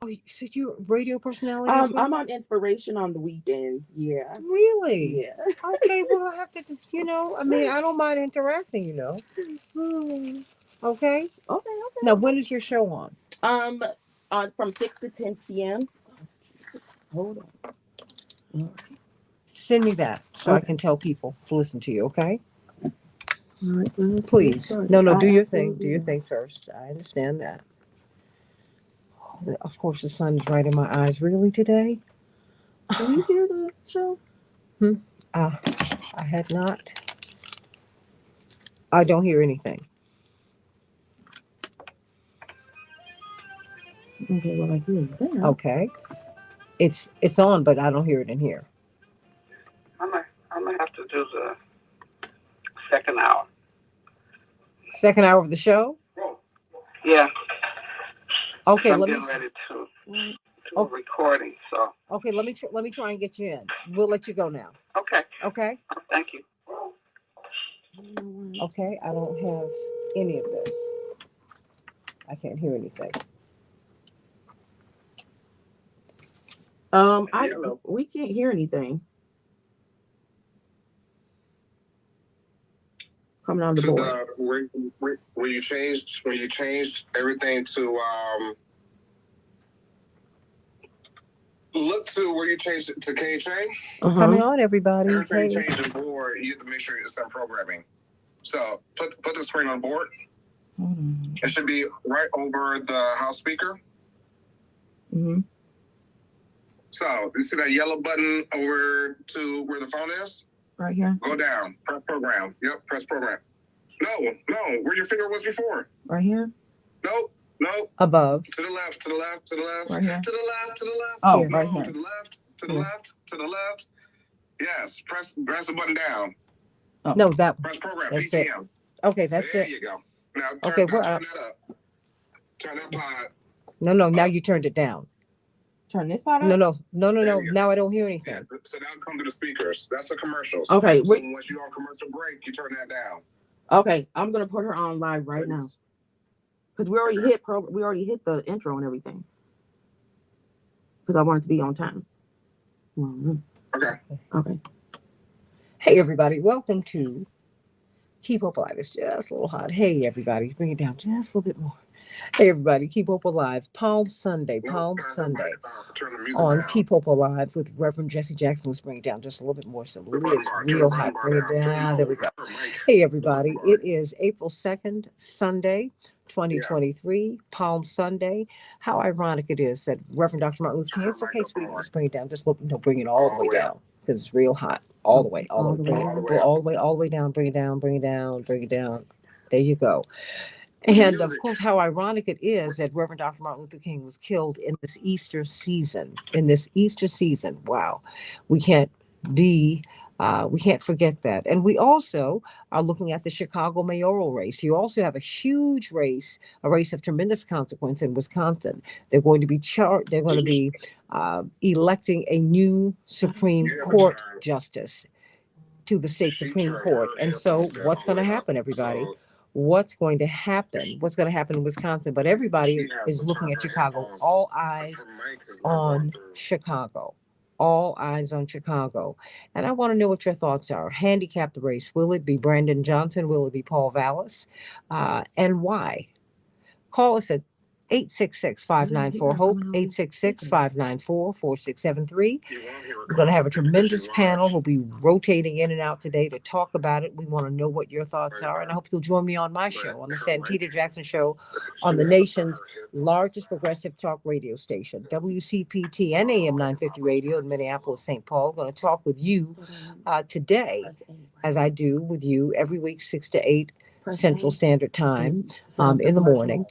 Oh, so you're a radio personality as well? I'm on inspiration on the weekends. Yeah. Really? Yeah. Okay, well, I have to, I mean, I don't mind interacting. Hmm. Okay? Okay, Now, okay. when is your show on? Um, on from 6 to 10 p.m. Hold on. Send me that so I Okay. can tell people to listen to you, okay? All right, let's get Please. started. No, no, I do your thing. Do absolutely your will. thing first. I understand that. Of course, the sun is right in my eyes. Really, today? Can you hear the show? Hmm? Uh, I had not. I don't hear anything. Okay, well I hear that. Okay. It's on, but I don't hear it in here. I'm gonna have to do the second hour. Second hour of the show? Yeah, because Okay, I'm let me. getting ready to do a Oh, recording. So okay, let me try and get you in. We'll let you go now. okay, Okay? thank you. Okay, I don't have any of this. I can't hear anything. I we can't hear anything coming on the To board. the where you changed everything to look to where you changed it to KHA. Coming on, everybody. Every time you Hey. change the board, you have to make sure it's some programming. So put the screen on board. It should be right over the house speaker. Mm-hmm. So you see that yellow button over to where the phone is? Right here. Go down. Press program. Yep, press program. No, where your finger was before. Right here. Nope. Above. To the left, to the left, to the left. Right here. To the left, to the left. Oh, Here. right here. To the left, to the Yeah. left, to the left. Yes, press the button down. Oh. No, that. Press program, That's PTM. Okay, that's There it. you go. Now Okay, turn well, that up. Turn that pod. no, now up. you turned it down. Turn this part No, up. no. There you go. Now I don't hear Yeah, anything. so now come to the speakers. That's the commercials. Okay, So wait. once you on commercial break, you turn that down. Okay, I'm gonna put her on live right So now because we already hit the intro and everything because I want it to be on time. Mhm. Okay. Okay. Hey, everybody. Welcome to Keep Hope Alive. It's just a little hot. Hey, everybody. Bring it down just a little bit more. Hey, everybody. Keep Hope Alive. Palm Sunday. No, Palm turn the Sunday. mic up. Turn the music On down. Keep Hope Alive with Reverend Jesse Jackson. Let's bring it down just a little bit more. So The Lily button is bar. Turn real the button hot. bar Bring it down. Turn it down. There we low. go. Not her mic. Hey, The everybody. button bar. It is April 2nd, Sunday, 2023, Palm Sunday. How ironic it is that Reverend Dr. Martin Luther King. Turn It's her okay, mic up sweetie. more. Just bring it down. Just bring it all the way All the way up. down because it's real hot. All the way, all the way. Bring All it the way up. all the way down. Bring it down. Bring it down. Bring it down. There you go. The And of music. course, how ironic it is that Reverend Dr. Martin Luther King was killed in this Easter season. In this Easter season, wow, we can't be. We can't forget that. And we also are looking at the Chicago mayoral race. You also have a huge race, a race of tremendous consequence in Wisconsin. They're going to be They're going to be electing a new Supreme You have a Court turn. justice to the state She Supreme turned Court. her And so, headphones set what's all the going to way up. happen, everybody? So What's going to happen? What's going to happen in Wisconsin? But everybody she has is to looking turn at her Chicago. headphones All because eyes her mic is not going on through. Chicago. All eyes on Chicago. And I want to know what your thoughts are. Handicap the race. Will it be Brandon Johnson? Will it be Paul Vallis? And why? Call us at 866-594-HOPE, 866-594-4673. You won't hear her We're going to have a constantly because she's tremendous panel. live. We'll be rotating in and out today to talk about it. We want to know what your thoughts are. And I hope you'll join me on my But show, on the her mic, Santita Jackson Show, she on the has to put nation's her headphones. largest progressive talk radio station, WCPT and AM 950 Radio in Minneapolis, St. Paul. Going to talk with you today, as I do with you every week, 6 to 8 Central Standard Time in the morning.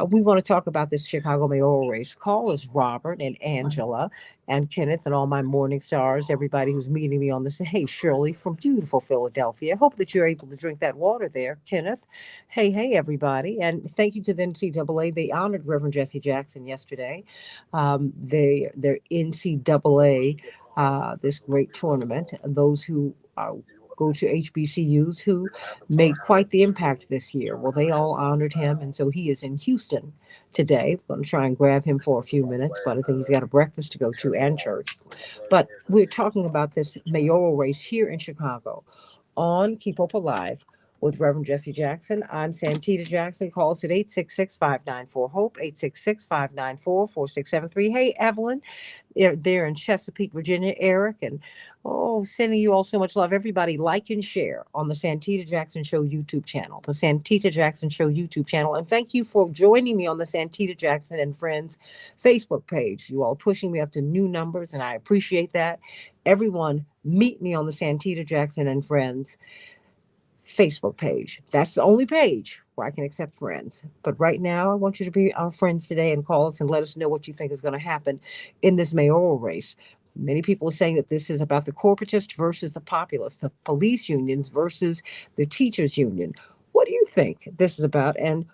We want to talk about this Chicago mayoral race. Call us Robert and Angela and Kenneth and all my morning stars, everybody who's meeting me on this. Hey, Shirley from beautiful Philadelphia. I hope that you're able to drink that water there, Kenneth. Hey, everybody. And thank you to the NCAA. They honored Reverend Jesse Jackson yesterday. Their NCAA, this great tournament, those who go to HBCUs who made quite the impact this year. Well, they all honored him, and so he is in Houston today. I'm going to try and grab him for a few minutes, but I think he's got a breakfast to go to and church. But we're talking about this mayoral race here in Chicago on Keep Hope Alive with Reverend Jesse Jackson. I'm Santita Jackson. Call us at 866-594-HOPE, 866-594-4673. Hey, Evelyn, there in Chesapeake, Virginia. Eric, and sending you all so much love. Everybody like and share on the Santita Jackson Show YouTube channel, the Santita Jackson Show YouTube channel. And thank you for joining me on the Santita Jackson and Friends Facebook page. You all pushing me up to new numbers, and I appreciate that. Everyone, meet me on the Santita Jackson and Friends Facebook page. That's the only page where I can accept friends. But right now, I want you to be our friends today and call us and let us know what you think is going to happen in this mayoral race. Many people are saying that this is about the corporatists versus the populists, the police unions versus the teachers union. What do you think this is about, and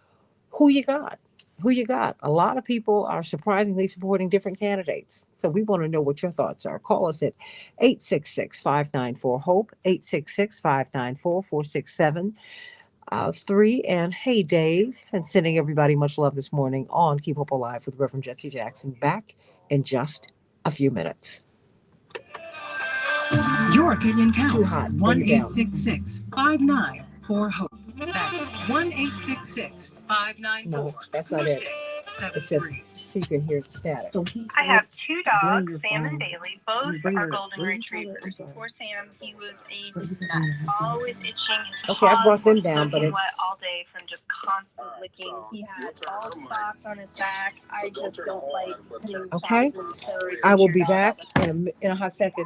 who you got? Who you got? A lot of people are surprisingly supporting different candidates. So we want to know what your thoughts are. Call us at 866-594-HOPE, 866-594-4673. And hey, Dave, and sending everybody much love this morning on Keep Hope Alive with Reverend Jesse Jackson. Back in just a few minutes. Your opinion Too counts. hot. Bring it down. 1-866-594-HOPE. That's 1-866-594-4673. No, that's not it. It's just so you can hear the static. So he I have two dogs, your Sam and phone. Bailey. Both Bring are your- golden bring your phone. retrievers. I'm sorry. Poor Sam, he was a But he's nut, not- always itching. His Okay, I brought paws them were down, but soaking it's- wet all day from just constant licking. He had all the spots on his back. I just don't like putting Okay. shots in the I will be dog. back in a hot second.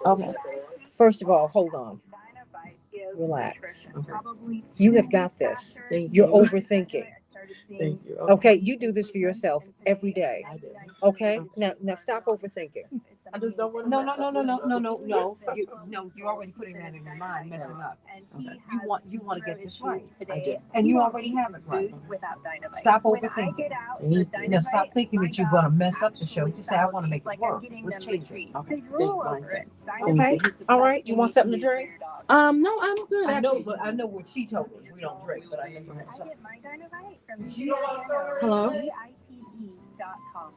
Okay. First of all, hold on. Relax. You have got this. Thank You're you. overthinking. Thank you. Okay, you do this for yourself every day. I do. Okay, now stop overthinking. I just don't want to. No. You're already putting that in your mind, messing up. Okay. You want to get this right, I do. and you already have it right. Without dynamite. Stop When I overthinking. get out Thank you. the Now dynamite, stop thinking that you're gonna mess up the show. Just say, I want to make it like work. I'm getting Let's them change it. retreat. Okay. They Thank roll you. over it. Okay, all right. You want something to drink? No, I'm good. I know, Actually. but I know we're teetotalers. We don't drink, but I know you have I something. get my dynamite from Hello? GIPE.com.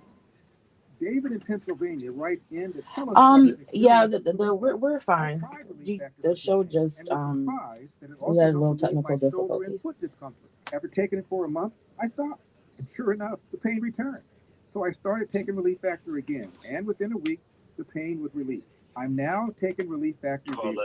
David in Pennsylvania writes in to tell us. Yeah, we're fine. The show just we had a little technical difficulties. Foot discomfort. After taking it for a month, I stopped, and sure enough, the pain returned. So I started taking Relief Factor again, and within a week, the pain was relieved. I'm now taking Relief Factor daily.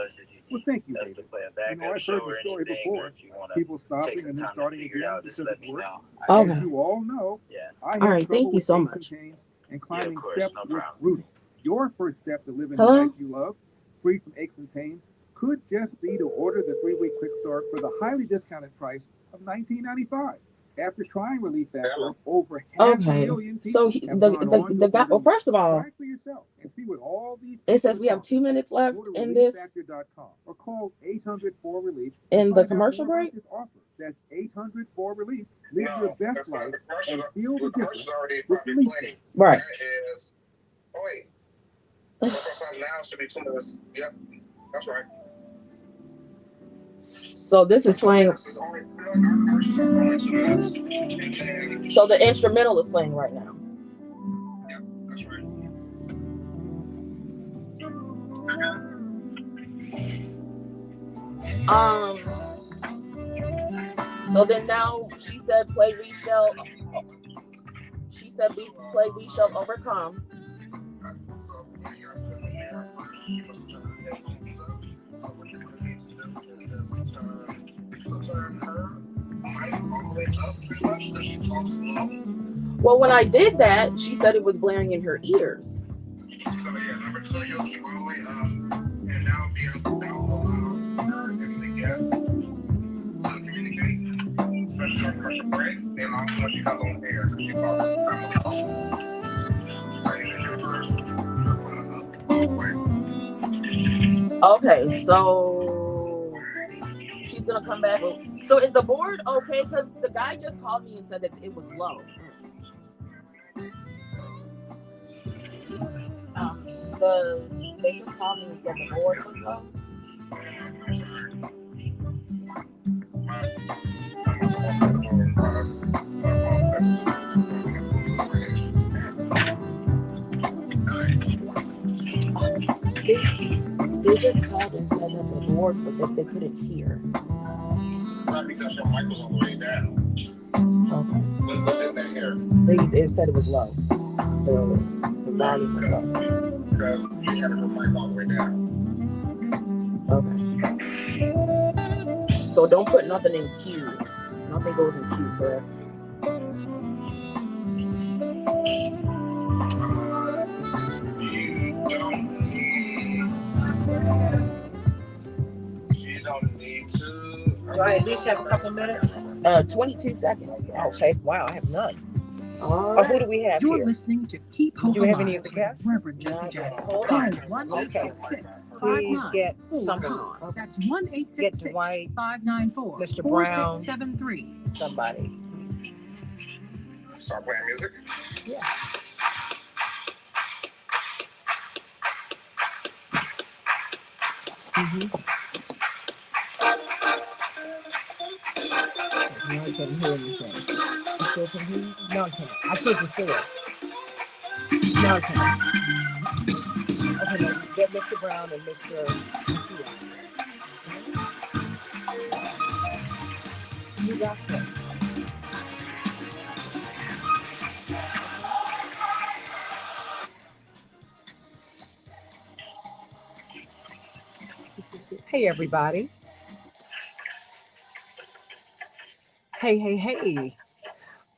Well, thank you, That's the David. plan. You know, Backup I've show heard or the story anything, before. or if you want to People take stopping some and then time to starting figure it again out, just because let it me works. know. Okay. As you all know, Yeah. I have All right, trouble thank you with so aches much. and pains, and climbing course, steps no was problem. brutal. Your first step to living Hello? the life you love, free from aches and pains, could just be to order the 3-week quick start for the highly discounted price of $19.95. After trying Relief Factor, over half a Okay. million people So have the gone on the to guy. order Well, first of all, Try it for yourself and see what all these it says people we have accomplish. 2 minutes left Go to in this relieffactor.com or call 800-4-RELIEF. in the Find out commercial more about break. this offer. That's 800-4-RELIEF. Live your best that's not life the commercial. and feel the The commercial's difference already with probably Relief. playing. Right. That is. Oh wait. Local time now should be 2 minutes. Yep, that's right. So this is playing. This is only our commercials are only 2 minutes. And So the instrumental is playing right now. that's right. So then now she said, "Play we shall." She said, "Play we shall overcome." So when you guys put in there, she must turn her headphones up. So what you're gonna need to do is just turn her mic all the way up pretty much because she talks slow. Well, when I did that, she said it was blaring in her ears. So yeah, number 2, you'll keep all the way up, and that will allow her and the guests to communicate, especially on commercial break, and also when she comes on air, because she talks almost all. So you should hear first, up all the way. Okay, so she's gonna come back. So is the board okay? Because the guy just called me and said that it was low. They just called me and said the board was low. more if they put it here. Not because your mic was on the way down. Okay. But in the air. It said it was low. The volume was low. Because you had your mic all the way down. Okay. So don't put nothing in Q. Nothing goes in Q, correct? You don't need to. Do I at least have a couple minutes? 22 seconds. Okay, wow, I have none. All Oh, right. who do we have You're here? listening to Keep Hope Do we have Alive any of the with guests? Reverend Jesse Jackson. Hold Call on. 1-866-59. Please get someone, That's Get Dwight, 1-866-594. Mr. Brown. 4673. somebody. Start playing music. Yeah. No, I can't hear anything. I still can hear you? No, I can't. I can't before. No, I can't. Okay, now get Mr. Brown and Mr. You got this. Hey, everybody. Hey.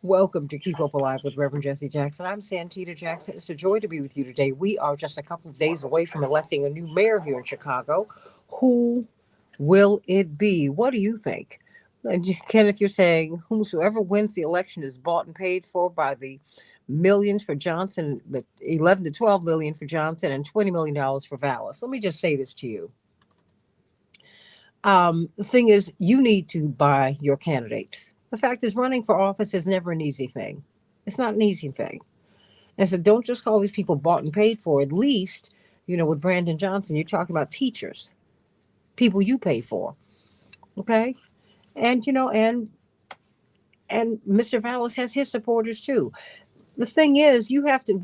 Welcome to Keep Hope Alive with Reverend Jesse Jackson. I'm Santita Jackson. It's a joy to be with you today. We are just a couple of days away from electing a new mayor here in Chicago. Who will it be? What do you think? Kenneth, you're saying whomsoever wins the election is bought and paid for by the millions for Johnson, the 11 to 12 million for Johnson and $20 million for Vallis. Let me just say this to you. The thing is, you need to buy your candidates. The fact is, running for office is never an easy thing. It's not an easy thing. And so don't just call these people bought and paid for. At least, with Brandon Johnson, you're talking about teachers, people you pay for. Okay. And, and Mr. Vallis has his supporters too. The thing is,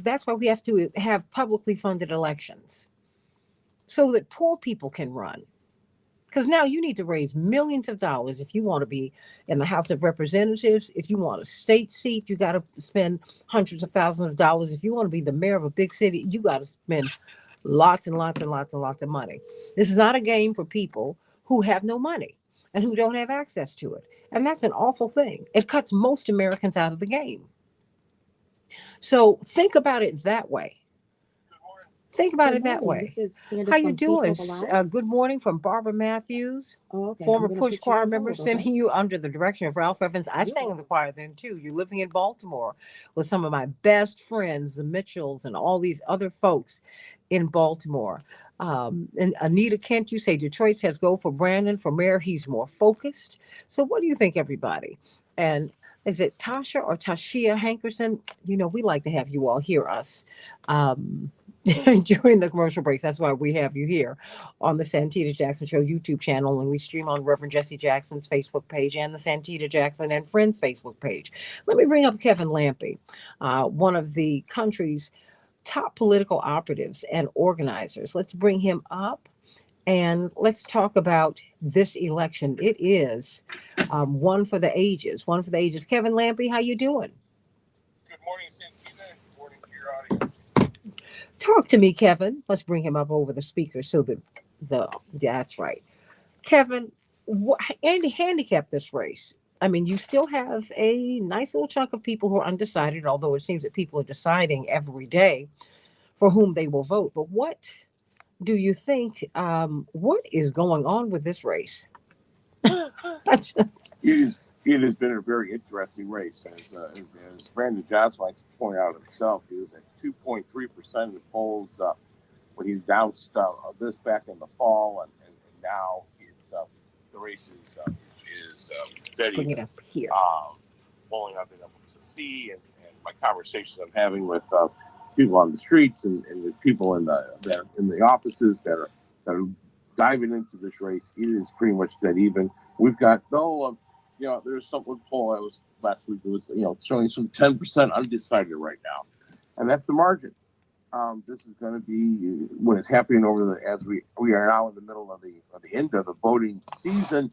that's why we have to have publicly funded elections so that poor people can run. Because now you need to raise millions of dollars if you want to be in the House of Representatives. If you want a state seat, you got to spend hundreds of thousands of dollars. If you want to be the mayor of a big city, you got to spend lots and lots and lots and lots of money. This is not a game for people who have no money and who don't have access to it. And that's an awful thing. It cuts most Americans out of the game. So think about it that way. Think about it that way. How you doing? Good morning from Barbara Matthews, former Push choir member, sending you under the direction of Ralph Evans. I sang in the choir then too. You're living in Baltimore with some of my best friends, the Mitchells and all these other folks in Baltimore. And Anita Kent, you say Detroit says go for Brandon for mayor. He's more focused. So what do you think, everybody? And is it Tasha or Tashia Hankerson? We like to have you all hear us. During the commercial breaks. That's why we have you here on the Santita Jackson Show YouTube channel, and we stream on Reverend Jesse Jackson's Facebook page and the Santita Jackson and Friends Facebook page. Let me bring up Kevin Lampe, one of the country's top political operatives and organizers. Let's bring him up and let's talk about this election. It is one for the ages. Kevin Lampe, how you doing? Good morning, Santita. Good morning to your audience. Talk to me, Kevin. Let's bring him up over the speaker so that that's right. Kevin, Andy handicapped this race. I mean, you still have a nice little chunk of people who are undecided, although it seems that people are deciding every day for whom they will vote. But what do you think, what is going on with this race? It has been a very interesting race. As Brandon Johnson likes to point out himself, he was at 2.3% in the polls when he announced this back in the fall, and now the race is steady. Bring it up here. Polling I've been able to see, and my conversations I'm having with people on the streets and with people in the offices that are diving into this race, it is pretty much dead even. We've got there's some poll I was last week. It was showing some 10% undecided right now, and that's the margin. this is going to be when it's happening as we are now in the middle of the end of the voting season,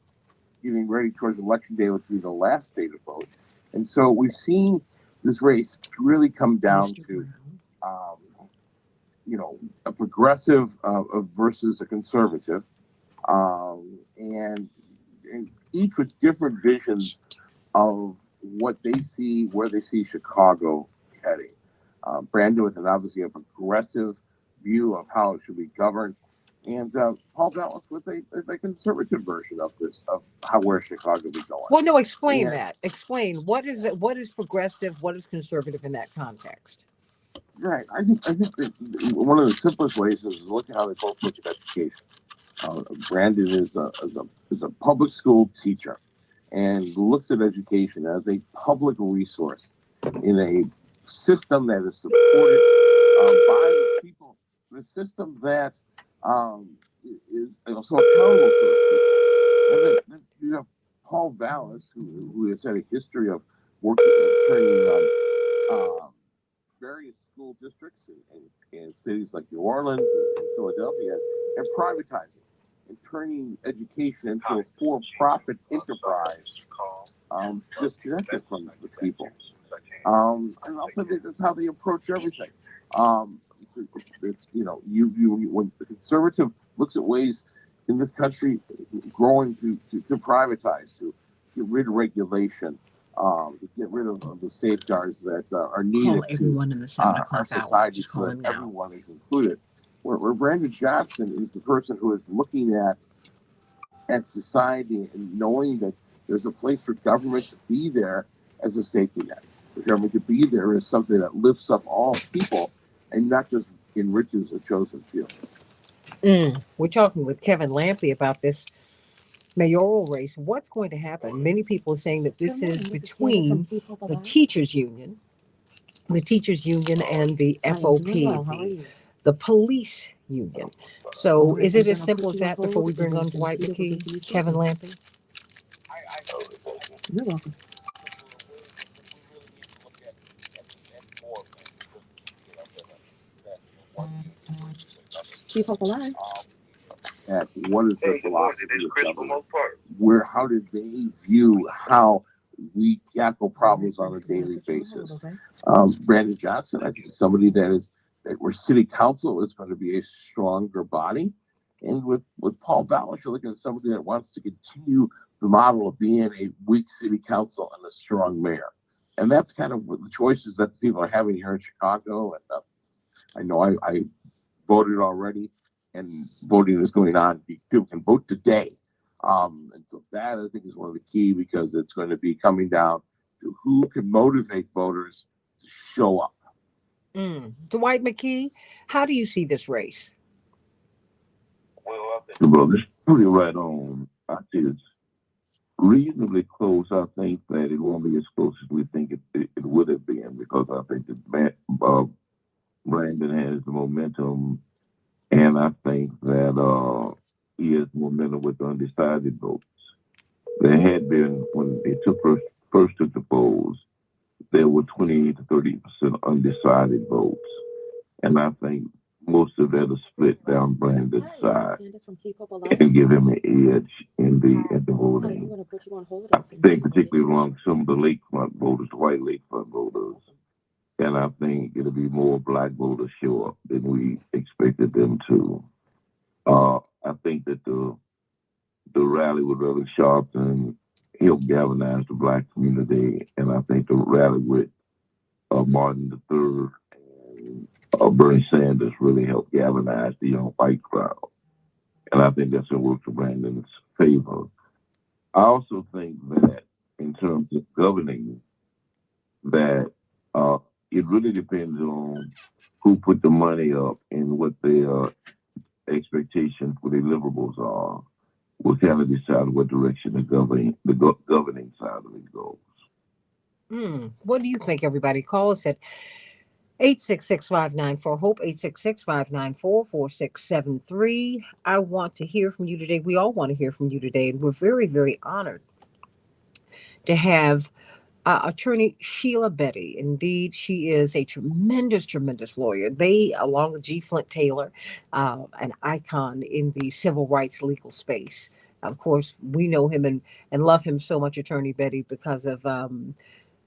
getting ready towards Election Day, which will be the last day to vote. And so we've seen this race really come down to, a progressive versus a conservative, and each with different visions of what they see, where they see Chicago heading. Brandon with obviously a progressive view of how it should be governed, and Paul Vallis with a conservative version of this, of where Chicago will be going. Well, no, explain Yeah. that. Explain what is it? What is progressive? What is conservative in that context? Right. I think that one of the simplest ways is look at how they both look at education. Brandon is a public school teacher and looks at education as a public resource in a system that is supported by the people, the system that is so accountable to us. And then you have Paul Vallis, who has had a history of working training various school districts in cities like New Orleans and Philadelphia, and privatizing and turning education into a for-profit enterprise, disconnected from the people. And also that's how they approach everything. It's, when the conservative looks at ways in this country growing to privatize, to get rid of regulation, to get rid of the safeguards that are needed to in the our society so that everyone is included. Where Brandon Johnson is the person who is looking at society and knowing that there's a place for government to be there as a safety net. The government to be there is something that lifts up all people and not just enriches a chosen few. We're talking with Kevin Lampley about this mayoral race. What's going to happen? Many people are saying that this is between the teachers union and the FOP, the police union. So is it as simple as that before we bring on Dwight McKee, Kevin Lampley? You're welcome. Keep hope alive. At what is the philosophy of government? How did they view how we tackle problems on a daily basis? Brandon Johnson, I think, is somebody that where city council is going to be a stronger body. And with Paul Vallis, you're looking at somebody that wants to continue the model of being a weak city council and a strong mayor. And that's kind of what the choices that the people are having here in Chicago. And I know I voted already, and voting is going on. People can vote today. And so that, I think, is one of the key, because it's going to be coming down to who can motivate voters to show up. Dwight McKee, how do you see this race? Well, that's pretty right on. I think it's reasonably close. I think that it won't be as close as we think it would have been, because I think that Brandon has the momentum, and I think that he has momentum with the undecided votes. There had been, when they first took the polls, there were 28 to 30% undecided votes, and I think most of that is split down Brandon's side and give him an edge in the voting. I think particularly among some of the lakefront voters, the white lakefront voters, and I think it'll be more black voters show up than we expected them to. I think that the rally with Reverend Sharpton helped galvanize the black community, and I think the rally with Martin III and Bernie Sanders really helped galvanize the young white crowd, and I think that's going to work to Brandon's favor. I also think that in terms of governing, that it really depends on who put the money up and what their expectations for the deliverables are. Will kind of decide what direction the governing side of it goes. What do you think, everybody? Call us at 866-594-HOPE, 866-594-4673. I want to hear from you today. We all want to hear from you today, and we're very, very honored to have Attorney Sheila Betty. Indeed, she is a tremendous, tremendous lawyer. They, along with G. Flint Taylor, an icon in the civil rights legal space. Of course, we know him and love him so much, Attorney Betty, because of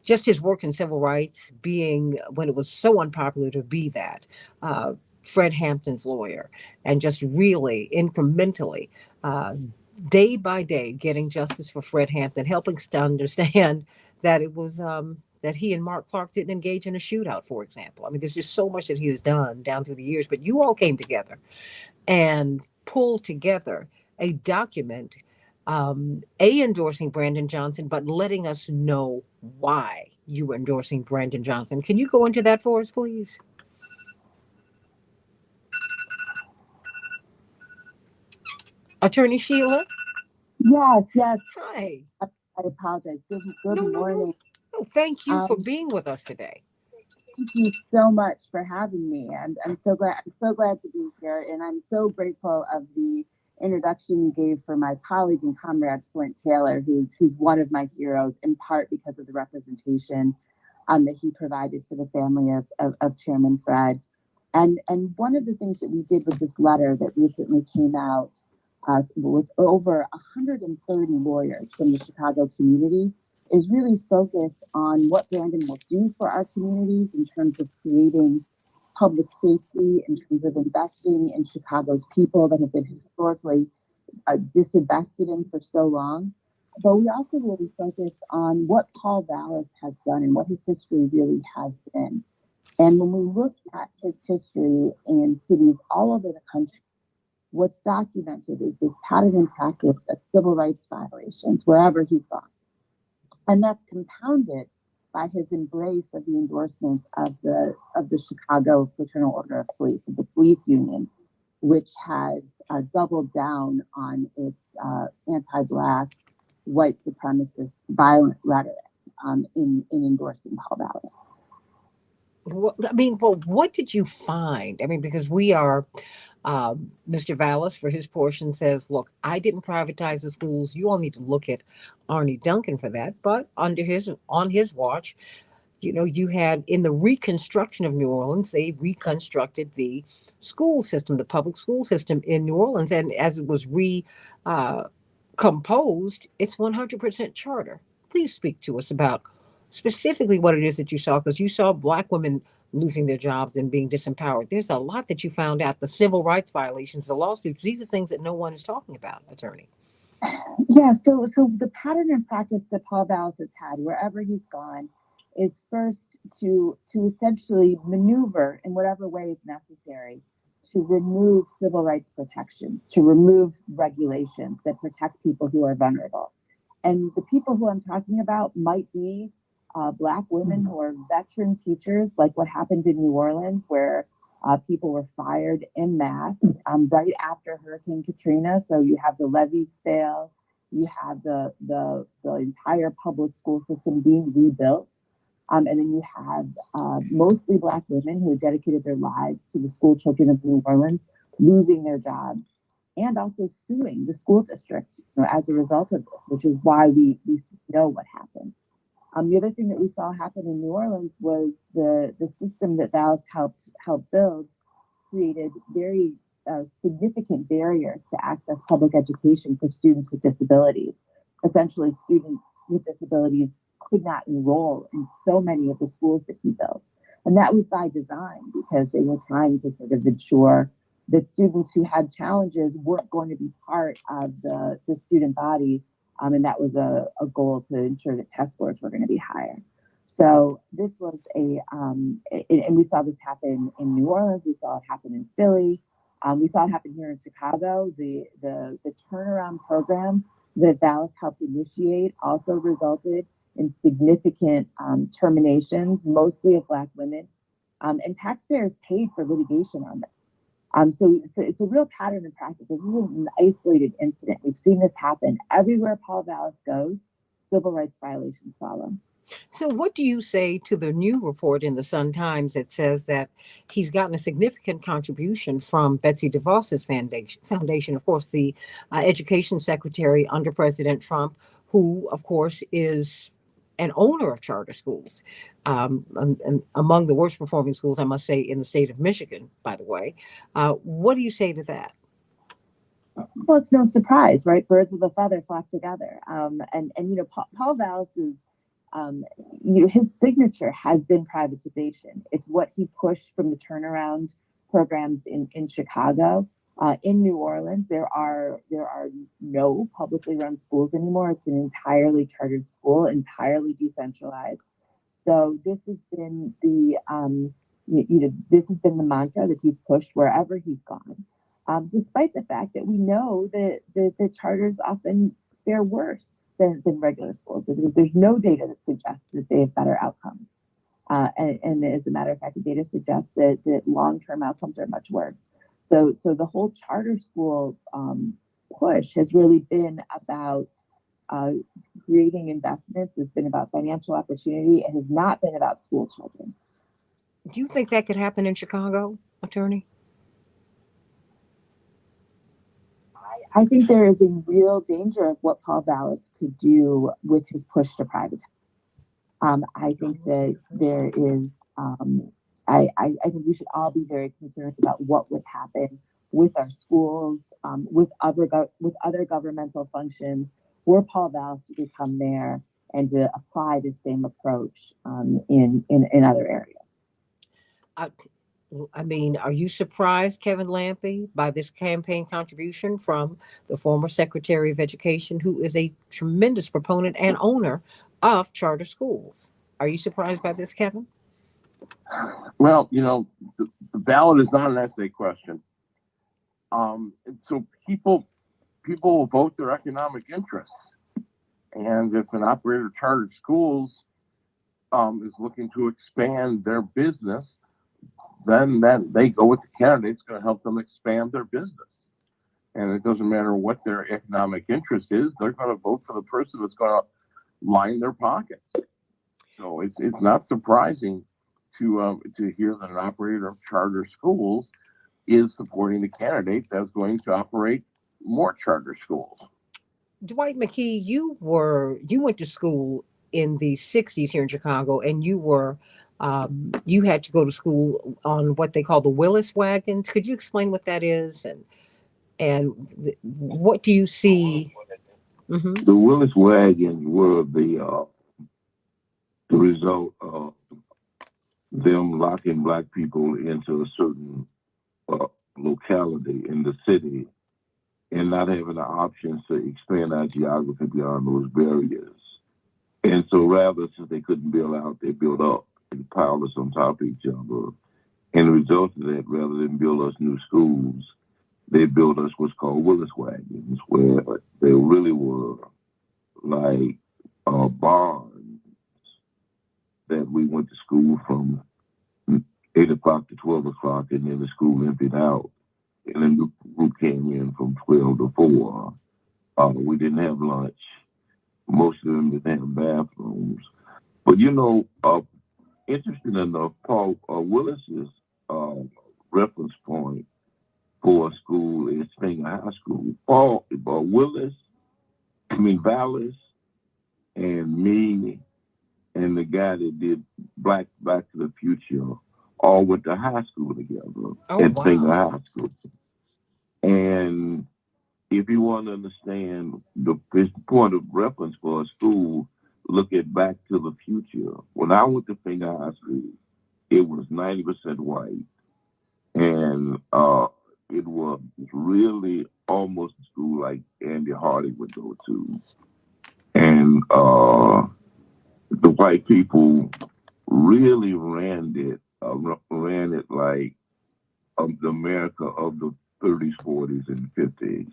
just his work in civil rights, being when it was so unpopular to be that. Fred Hampton's lawyer, and just really incrementally, day by day, getting justice for Fred Hampton, helping us to understand that it was that he and Mark Clark didn't engage in a shootout, for example. I mean, there's just so much that he has done down through the years, but you all came together and pulled together a document, endorsing Brandon Johnson, but letting us know why you were endorsing Brandon Johnson. Can you go into that for us, please? Attorney Sheila? Yes. Hi. I apologize. Good No, morning. No, thank you for being with us today. Thank you so much for having me. I'm so glad to be here, and I'm so grateful of the introduction you gave for my colleague and comrade Flint Taylor, who's one of my heroes, in part because of the representation that he provided for the family of Chairman Fred. And one of the things that we did with this letter that recently came out with over 130 lawyers from the Chicago community is really focused on what Brandon will do for our communities in terms of creating public safety, in terms of investing in Chicago's people that have been historically disinvested in for so long. But we also really focus on what Paul Vallas has done and what his history really has been. And when we look at his history in cities all over the country, what's documented is this pattern and practice of civil rights violations wherever he's gone. And that's compounded by his embrace of the endorsement of the Chicago Fraternal Order of Police, of the police union, which has doubled down on its anti-Black, white supremacist, violent rhetoric in endorsing Paul Vallas. Well, what did you find? I mean, because we are, Mr. Vallas, for his portion, says, look, I didn't privatize the schools. You all need to look at Arne Duncan for that. But on his watch, you had in the reconstruction of New Orleans, they reconstructed the school system, the public school system in New Orleans. And as it was composed, it's 100% charter. Please speak to us about specifically what it is that you saw, because you saw Black women losing their jobs and being disempowered. There's a lot that you found out, the civil rights violations, the lawsuits. These are things that no one is talking about, attorney. Yeah, so the pattern and practice that Paul Vallas has had wherever he's gone is first to essentially maneuver in whatever way is necessary to remove civil rights protections, to remove regulations that protect people who are vulnerable. And the people who I'm talking about might be Black women who are veteran teachers, like what happened in New Orleans, where people were fired en masse right after Hurricane Katrina. So you have the levees fail, you have the entire public school system being rebuilt, and then you have mostly Black women who dedicated their lives to the school children of New Orleans losing their jobs and also suing the school district as a result of this, which is why we know what happened. The other thing that we saw happen in New Orleans was the system that Vallas helped build created very significant barriers to access public education for students with disabilities. Essentially, students with disabilities could not enroll in so many of the schools that he built. And that was by design, because they were trying to sort of ensure that students who had challenges weren't going to be part of the student body. And that was a goal to ensure that test scores were going to be higher. So this was and we saw this happen in New Orleans. We saw it happen in Philly. We saw it happen here in Chicago. The turnaround program that Vallas helped initiate also resulted in significant terminations, mostly of Black women. And taxpayers paid for litigation on this. So it's a real pattern and practice. This isn't an isolated incident. We've seen this happen everywhere Paul Vallas goes. Civil rights violations follow. So what do you say to the new report in the Sun-Times that says that he's gotten a significant contribution from Betsy DeVos's foundation, of course, the education secretary under President Trump, who, of course, is an owner of charter schools, and among the worst performing schools, I must say, in the state of Michigan, by the way. What do you say to that? Well, it's no surprise, right? Birds of a feather flock together. Paul Vallis is, his signature has been privatization. It's what he pushed from the turnaround programs in Chicago. In New Orleans, there are no publicly run schools anymore. It's an entirely chartered school, entirely decentralized. So this has been this has been the mantra that he's pushed wherever he's gone. Despite the fact that we know that the charters often fare worse than regular schools. There's no data that suggests that they have better outcomes. And as a matter of fact, the data suggests that long-term outcomes are much worse. So the whole charter school push has really been about creating investments. It's been about financial opportunity. It has not been about school children. Do you think that could happen in Chicago, Attorney? I think there is a real danger of what Paul Vallis could do with his push to privatize. I think that there is, I think we should all be very concerned about what would happen with our schools, with other governmental functions, were Paul Vallis to become mayor and to apply the same approach in other areas. I mean, are you surprised, Kevin Lampe, by this campaign contribution from the former Secretary of Education, who is a tremendous proponent and owner of charter schools? Are you surprised by this, Kevin? Well, the ballot is not an essay question. So people will vote their economic interests. And if an operator of chartered schools is looking to expand their business, then they go with the candidate that's going to help them expand their business. And it doesn't matter what their economic interest is, they're going to vote for the person that's going to line their pockets. So it's not surprising to hear that an operator of charter schools is supporting the candidate that's going to operate more charter schools. Dwight McKee, you went to school in the 60s here in Chicago, and you had to go to school on what they call the Willis wagons. Could you explain what that is, and what do you see? Mm-hmm. The Willis wagons were the result of them locking black people into a certain locality in the city and not having the options to expand our geography beyond those barriers. And so rather, since they couldn't build out, they built up and piled us on top of each other. And the result of that, rather than build us new schools, they built us what's called Willis wagons, where they really were like barns that we went to school from 8 o'clock to 12 o'clock, and then the school emptied out. And then the group came in from 12 to 4. We didn't have lunch. Most of them didn't have bathrooms. But interesting enough, Paul Willis's reference point for a school is Fenger High School. Vallis and me and the guy that did Back to the Future all went to high school together at Fenger High School. And if you want to understand the point of reference for a school, look at Back to the Future. When I went to Fenger High School, it was 90% white. And it was really almost a school like Andy Hardy would go to. And the white people really ran it like the America of the 30s, 40s, and 50s.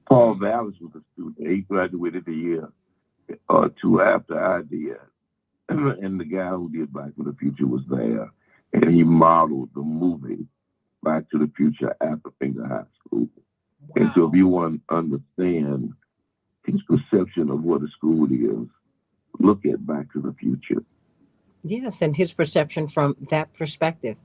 Paul Vallis was a student. He graduated a year or two after I did. And the guy who did Back to the Future was there. And he modeled the movie Back to the Future after Fenger High School. Wow. And so if you want to understand his perception of what a school is, look at Back to the Future. Yes, and his perception from that perspective.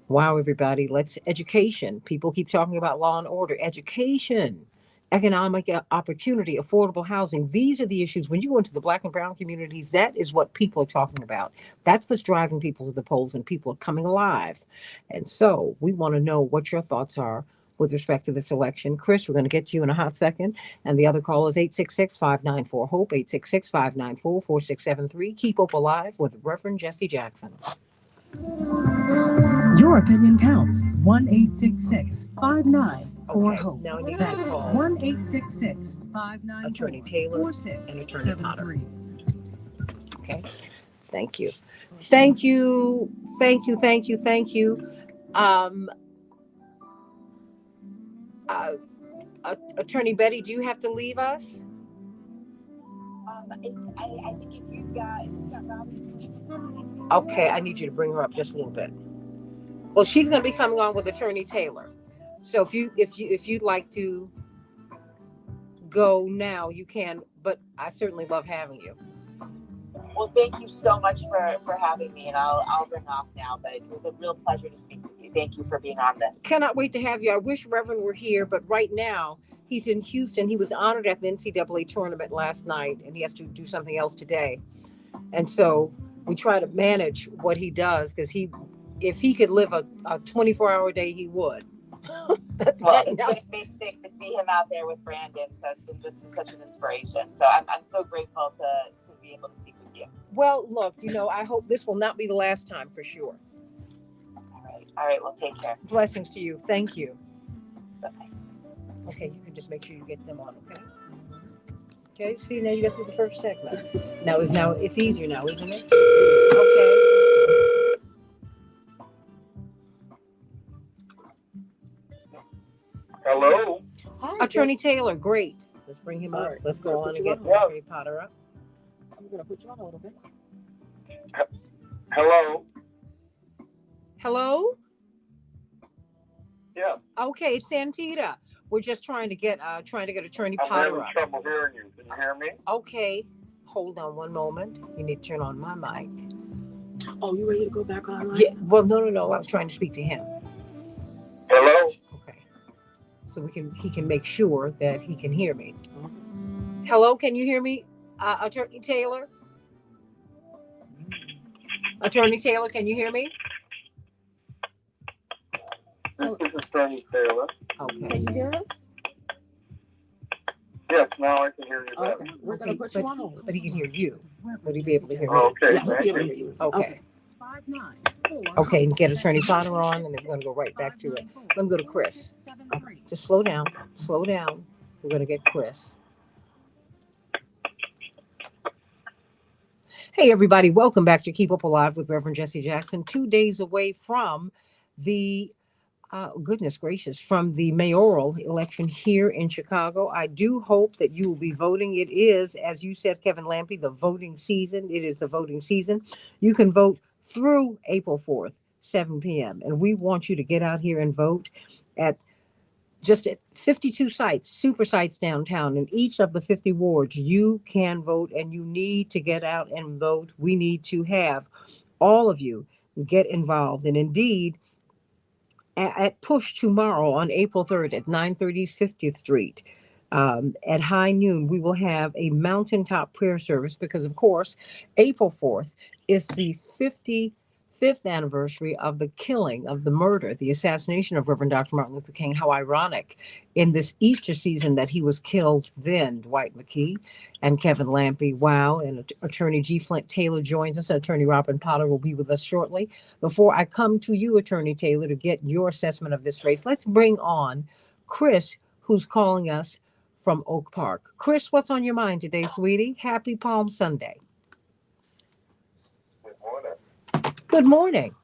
Wow, everybody, education. People keep talking about law and order. Education. economic opportunity, affordable housing. These are the issues. When you go into the Black and brown communities, that is what people are talking about. That's what's driving people to the polls, and people are coming alive. And so we want to know what your thoughts are with respect to this election. Chris, we're going to get to you in a hot second. And the other call is 866-594-HOPE, 866-594-4673. Keep Hope Alive with Reverend Jesse Jackson. Your opinion counts. 1-866-594-HOPE. Now I need to That's call 1-866-594-4673. Attorney Taylor and Attorney Potter. Okay. Thank you. Thank you. Thank you. Thank you. Thank you. Attorney Betty, do you have to leave us? I think if you've got Robin. Okay, I need you to bring her up just a little bit. Well, she's going to be coming on with Attorney Taylor. So if you'd like to go now, you can. But I certainly love having you. Well, thank you so much for having me, and I'll ring off now. But it was a real pleasure to speak with you. Thank you for being on this. Cannot wait to have you. I wish Reverend were here, but right now he's in Houston. He was honored at the NCAA tournament last night, and he has to do something else today. And so we try to manage what he does, because if he could live a 24-hour day, he would. Well, it's going to be sick to see him out there with Brandon. So it's been such an inspiration. So I'm so grateful to be able to speak with you. Well, look, I hope this will not be the last time, for sure. All right. Well, take care. Blessings to you. Thank you. Bye-bye. Okay, you can just make sure you get them on, okay? Okay, see, now you got through the first segment. Now it's easier now, isn't it? Okay. Hello. Hi, Attorney Taylor, great. Let's bring him up. All right. Let's go on and get Yeah. Attorney Potter up. I'm going to put you on a little bit. Hello. Hello? Yeah. Okay, it's Santita. We're just trying to get Attorney I'm Potter having up. trouble hearing you. Can you hear me? Okay, hold on one moment. You need to turn on my mic. Oh, you ready to go back online? Yeah. Well, no. I was trying to speak to him. Hello. Okay. So he can make sure that he can hear me. Hello, can you hear me, Attorney Taylor? Attorney Taylor, can you hear me? This is Attorney Taylor. Okay. Can you hear us? Yes, now I can hear you better. Okay. We're going to put you on hold. But he can hear you. Would he be able to hear me? Okay, Yeah, we'll thank be able to you. hear you. Okay. Okay, and get Attorney Potter on, and then we're going to go right back to it. Let me go to Chris. Okay, just slow down. Slow down. We're going to get Chris. Hey, everybody. Welcome back to Keep Up Alive with Reverend Jesse Jackson. 2 days away from the goodness gracious, from the mayoral election here in Chicago. I do hope that you will be voting. It is, as you said, Kevin Lampe, the voting season. It is the voting season. You can vote through April 4th, 7 p.m. And we want you to get out here and vote at 52 sites, super sites downtown. In each of the 50 wards, you can vote, and you need to get out and vote. We need to have all of you get involved. And indeed, at Push tomorrow on April 3rd at 930 50th Street, at high noon, we will have a mountaintop prayer service because, of course, April 4th is the 55th anniversary of the killing, of the murder, the assassination of Reverend Dr. Martin Luther King. How ironic in this Easter season that he was killed then. Dwight McKee and Kevin Lampe. Wow. And Attorney G. Flint Taylor joins us. Attorney Robin Potter will be with us shortly. Before I come to you, Attorney Taylor, to get your assessment of this race, let's bring on Chris, who's calling us from Oak Park. Chris, what's on your mind today, sweetie? Happy Palm Sunday. Good morning.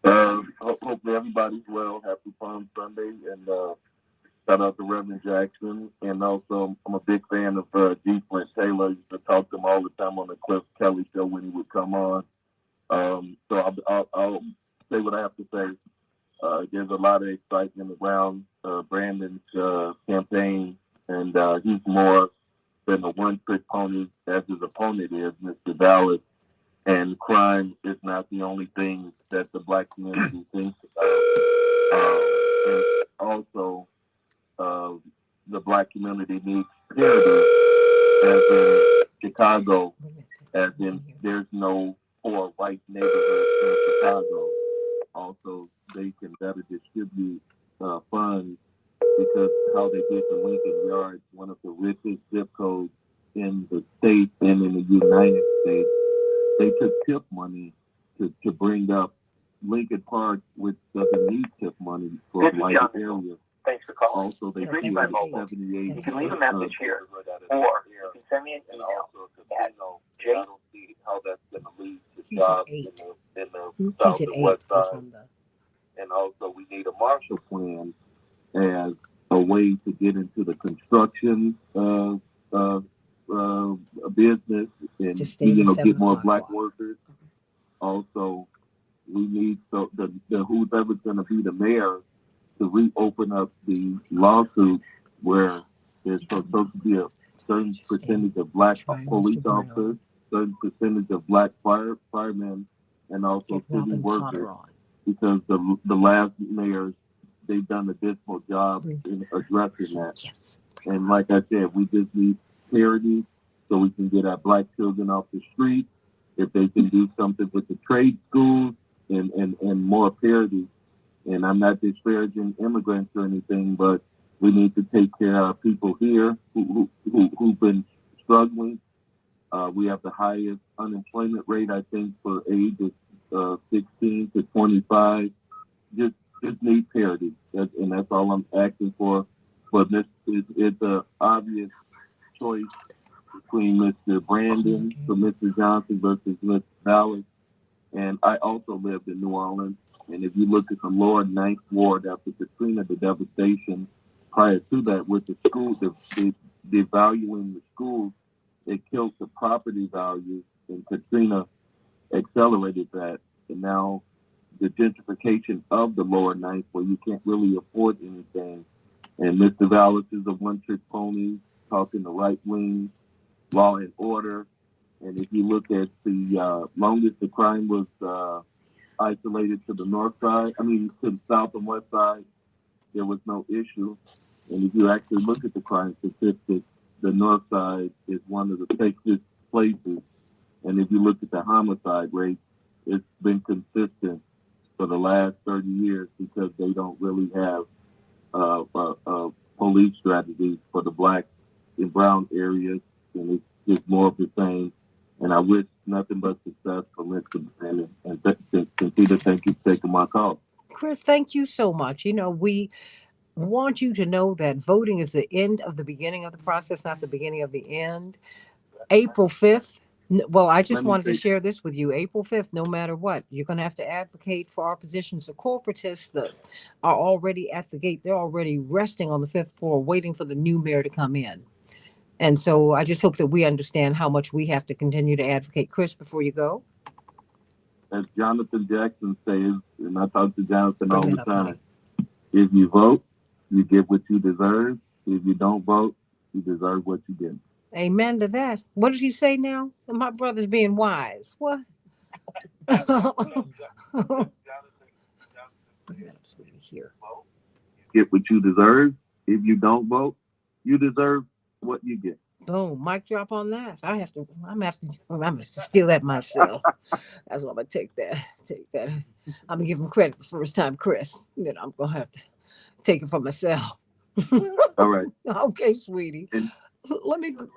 Good morning. Hopefully everybody's well. Happy Palm Sunday, and shout out to Reverend Jackson. And also, I'm a big fan of G. Flint Taylor. I used to talk to him all the time on the Cliff Kelly show when he would come on. So I'll say what I have to say. There's a lot of excitement around Brandon's campaign, and he's more than a one-trick pony, as his opponent is, Mr. Dallas. And crime is not the only thing that the Black community thinks about. And also, the Black black community needs parity, as in Chicago, as in there's no poor white neighborhood in Chicago. Also, they can better distribute funds, because how they did the Lincoln Yards, one of the richest zip codes in the state and in the United States, they took tip money to bring up Lincoln Park, which doesn't need tip money for This is lighted John. areas. Thanks for calling. Also, they You've reached created my mobile. 78. You can leave a message here, or you can send me an And email also, at I don't see how that's going to lead to jobs in the south He's at and 8. west That's side. on the- And also, we need a Marshall Plan as a way to get into the construction business and Just stay with get more 7 black o'clock. workers. Also, we need the whoever's going to be the mayor to reopen up the lawsuit where there's supposed to be a certain percentage of black police officers, certain percentage of black firemen, and also Get city Robin Potter workers, on. because the last mayors, they've done a dismal job in addressing that. Yes. And like I said, we just need parity so we can get our black children off the street. If they can do something with the trade schools and more parity. And I'm not disparaging immigrants or anything, but we need to take care of people here who've been struggling. We have the highest unemployment rate, I think, for ages 16 to 25. Just need parity, and that's all I'm asking for. But this it's an obvious choice between Mr. Brandon for Mr. Johnson versus Mr. Ballard. And I also lived in New Orleans. And if you look at the lower Ninth Ward after Katrina, the devastation prior to that with the schools, devaluing the schools, it killed the property values, and Katrina accelerated that. And now the gentrification of the lower Ninth, where you can't really afford anything. And Mr. Vallis is a one-trick pony, talking the right wing, law and order. And if you look at the longest the crime was isolated to the north side, to the south and west side, there was no issue. And if you actually look at the crime statistics, the north side is one of the safest places. And if you look at the homicide rate, it's been consistent for the last 30 years because they don't really have police strategies for the black and brown areas. And it's just more of the same. And I wish nothing but success for Mr. Brandon. And Peter, thank you for taking my call. Chris, thank you so much. We want you to know that voting is the end of the beginning of the process, not the beginning of the end. April 5th. Well, I just wanted to share this with you. April 5th, no matter what, you're going to have to advocate for our positions. The corporatists that are already at the gate, they're already resting on the 5th floor, waiting for the new mayor to come in. And so I just hope that we understand how much we have to continue to advocate. Chris, before you go. As Jonathan Jackson says, and I talk to Jonathan all Bring the that up, time, if you vote, you get what you deserve. If you don't vote, you deserve what you get. Amen to that. What did you say now? My brother's being wise. What? Here. Get what you deserve. If you don't vote, you deserve what you get. Boom, mic drop on that. I'm gonna have to steal that myself. That's what I'm gonna take that. I'm gonna give him credit the first time, Chris. Then I'm gonna have to take it for myself. All right. Okay, sweetie. Let me go.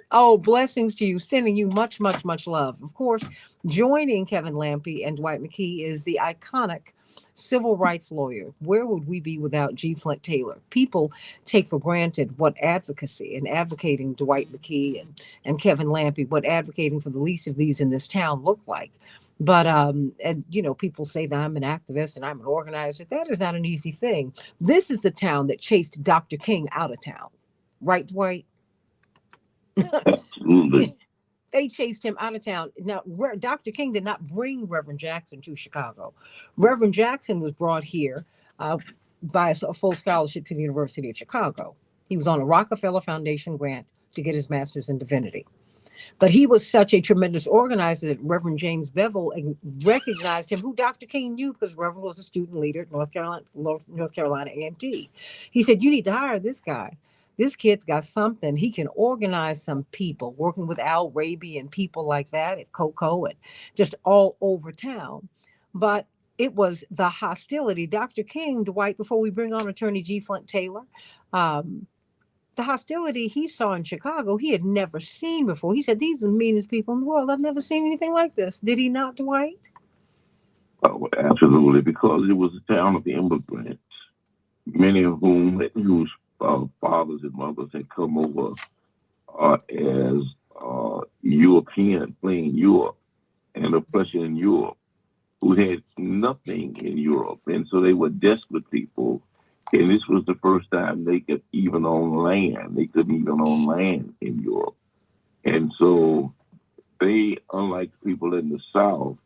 Oh, blessings to you. Sending you much, much, much love. Of course, joining Kevin Lampe and Dwight McKee is the iconic civil rights lawyer. Where would we be without G. Flint Taylor? People take for granted what advocacy and advocating Dwight McKee and Kevin Lampe, what advocating for the least of these in this town look like. But, people say that I'm an activist and I'm an organizer. That is not an easy thing. This is the town that chased Dr. King out of town. Right, Dwight? Absolutely. They chased him out of town. Now, Dr. King did not bring Reverend Jackson to Chicago. Reverend Jackson was brought here by a full scholarship to the University of Chicago. He was on a Rockefeller Foundation grant to get his master's in divinity. But he was such a tremendous organizer that Reverend James Bevel recognized him, who Dr. King knew because Reverend was a student leader at North Carolina A&T. He said, "You need to hire this guy." this kid's got something. He can organize some people, working with Al Raby and people like that at Coco and just all over town. But it was the hostility. Dr. King, Dwight, before we bring on Attorney G. Flint Taylor, the hostility he saw in Chicago, he had never seen before. He said, these are the meanest people in the world. I've never seen anything like this. Did he not, Dwight? Oh, absolutely, because it was a town of immigrants, many of whose fathers and mothers had come over as European, fleeing Europe and oppression in Europe, who had nothing in Europe. And so they were desperate people. And this was the first time they could even own land. They couldn't even own land in Europe. And so they, unlike people in the South,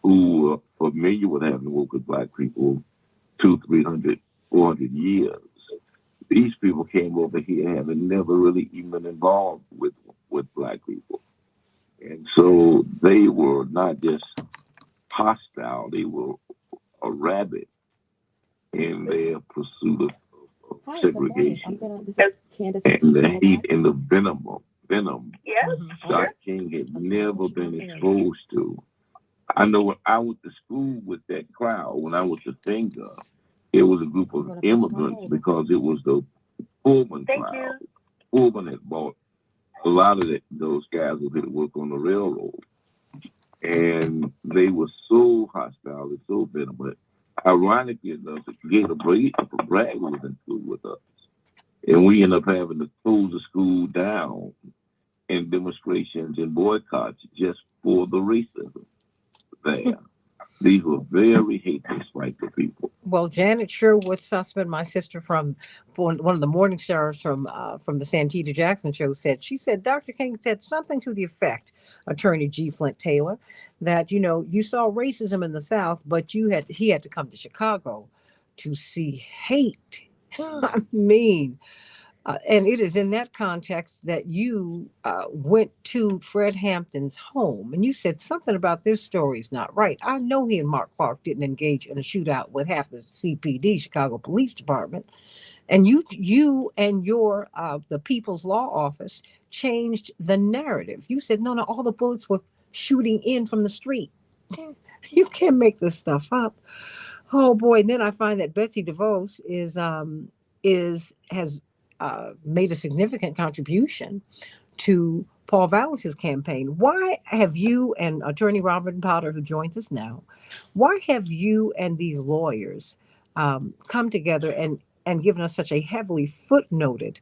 who were familiar with having worked with Black people 200, 300, 400 years, these people came over here having never really even been involved with Black people. And so they were not just hostile, they were rabid in their pursuit of segregation. And the hate and the venom Dr. King had never been exposed to. I know when I went to school with that crowd, when I was a finger, it was a group of immigrants because it was the Pullman crowd. Pullman had bought a lot of those guys who had worked on the railroad. And they were so hostile and so venomous. Ironically enough, Gator Bragg was in school with us. And we ended up having to close the school down in demonstrations and boycotts just for the racism there. These were very hateful, spiteful people. Well, Janet Sherwood Sussman, my sister from one of the morning stars from the Santita Jackson show, she said Dr. King said something to the effect, Attorney G. Flint Taylor, that you saw racism in the South, but he had to come to Chicago to see hate. I mean, and it is in that context that you went to Fred Hampton's home, and you said something about this story is not right. I know he and Mark Clark didn't engage in a shootout with half the CPD, Chicago Police Department, and you and your the People's Law Office changed the narrative. You said no, all the bullets were shooting in from the street. You can't make this stuff up. Oh boy! And then I find that Betsy DeVos has made a significant contribution to Paul Vallas's campaign. Why have you and Attorney Robin Potter, who joins us now, why have you and these lawyers come together and given us such a heavily footnoted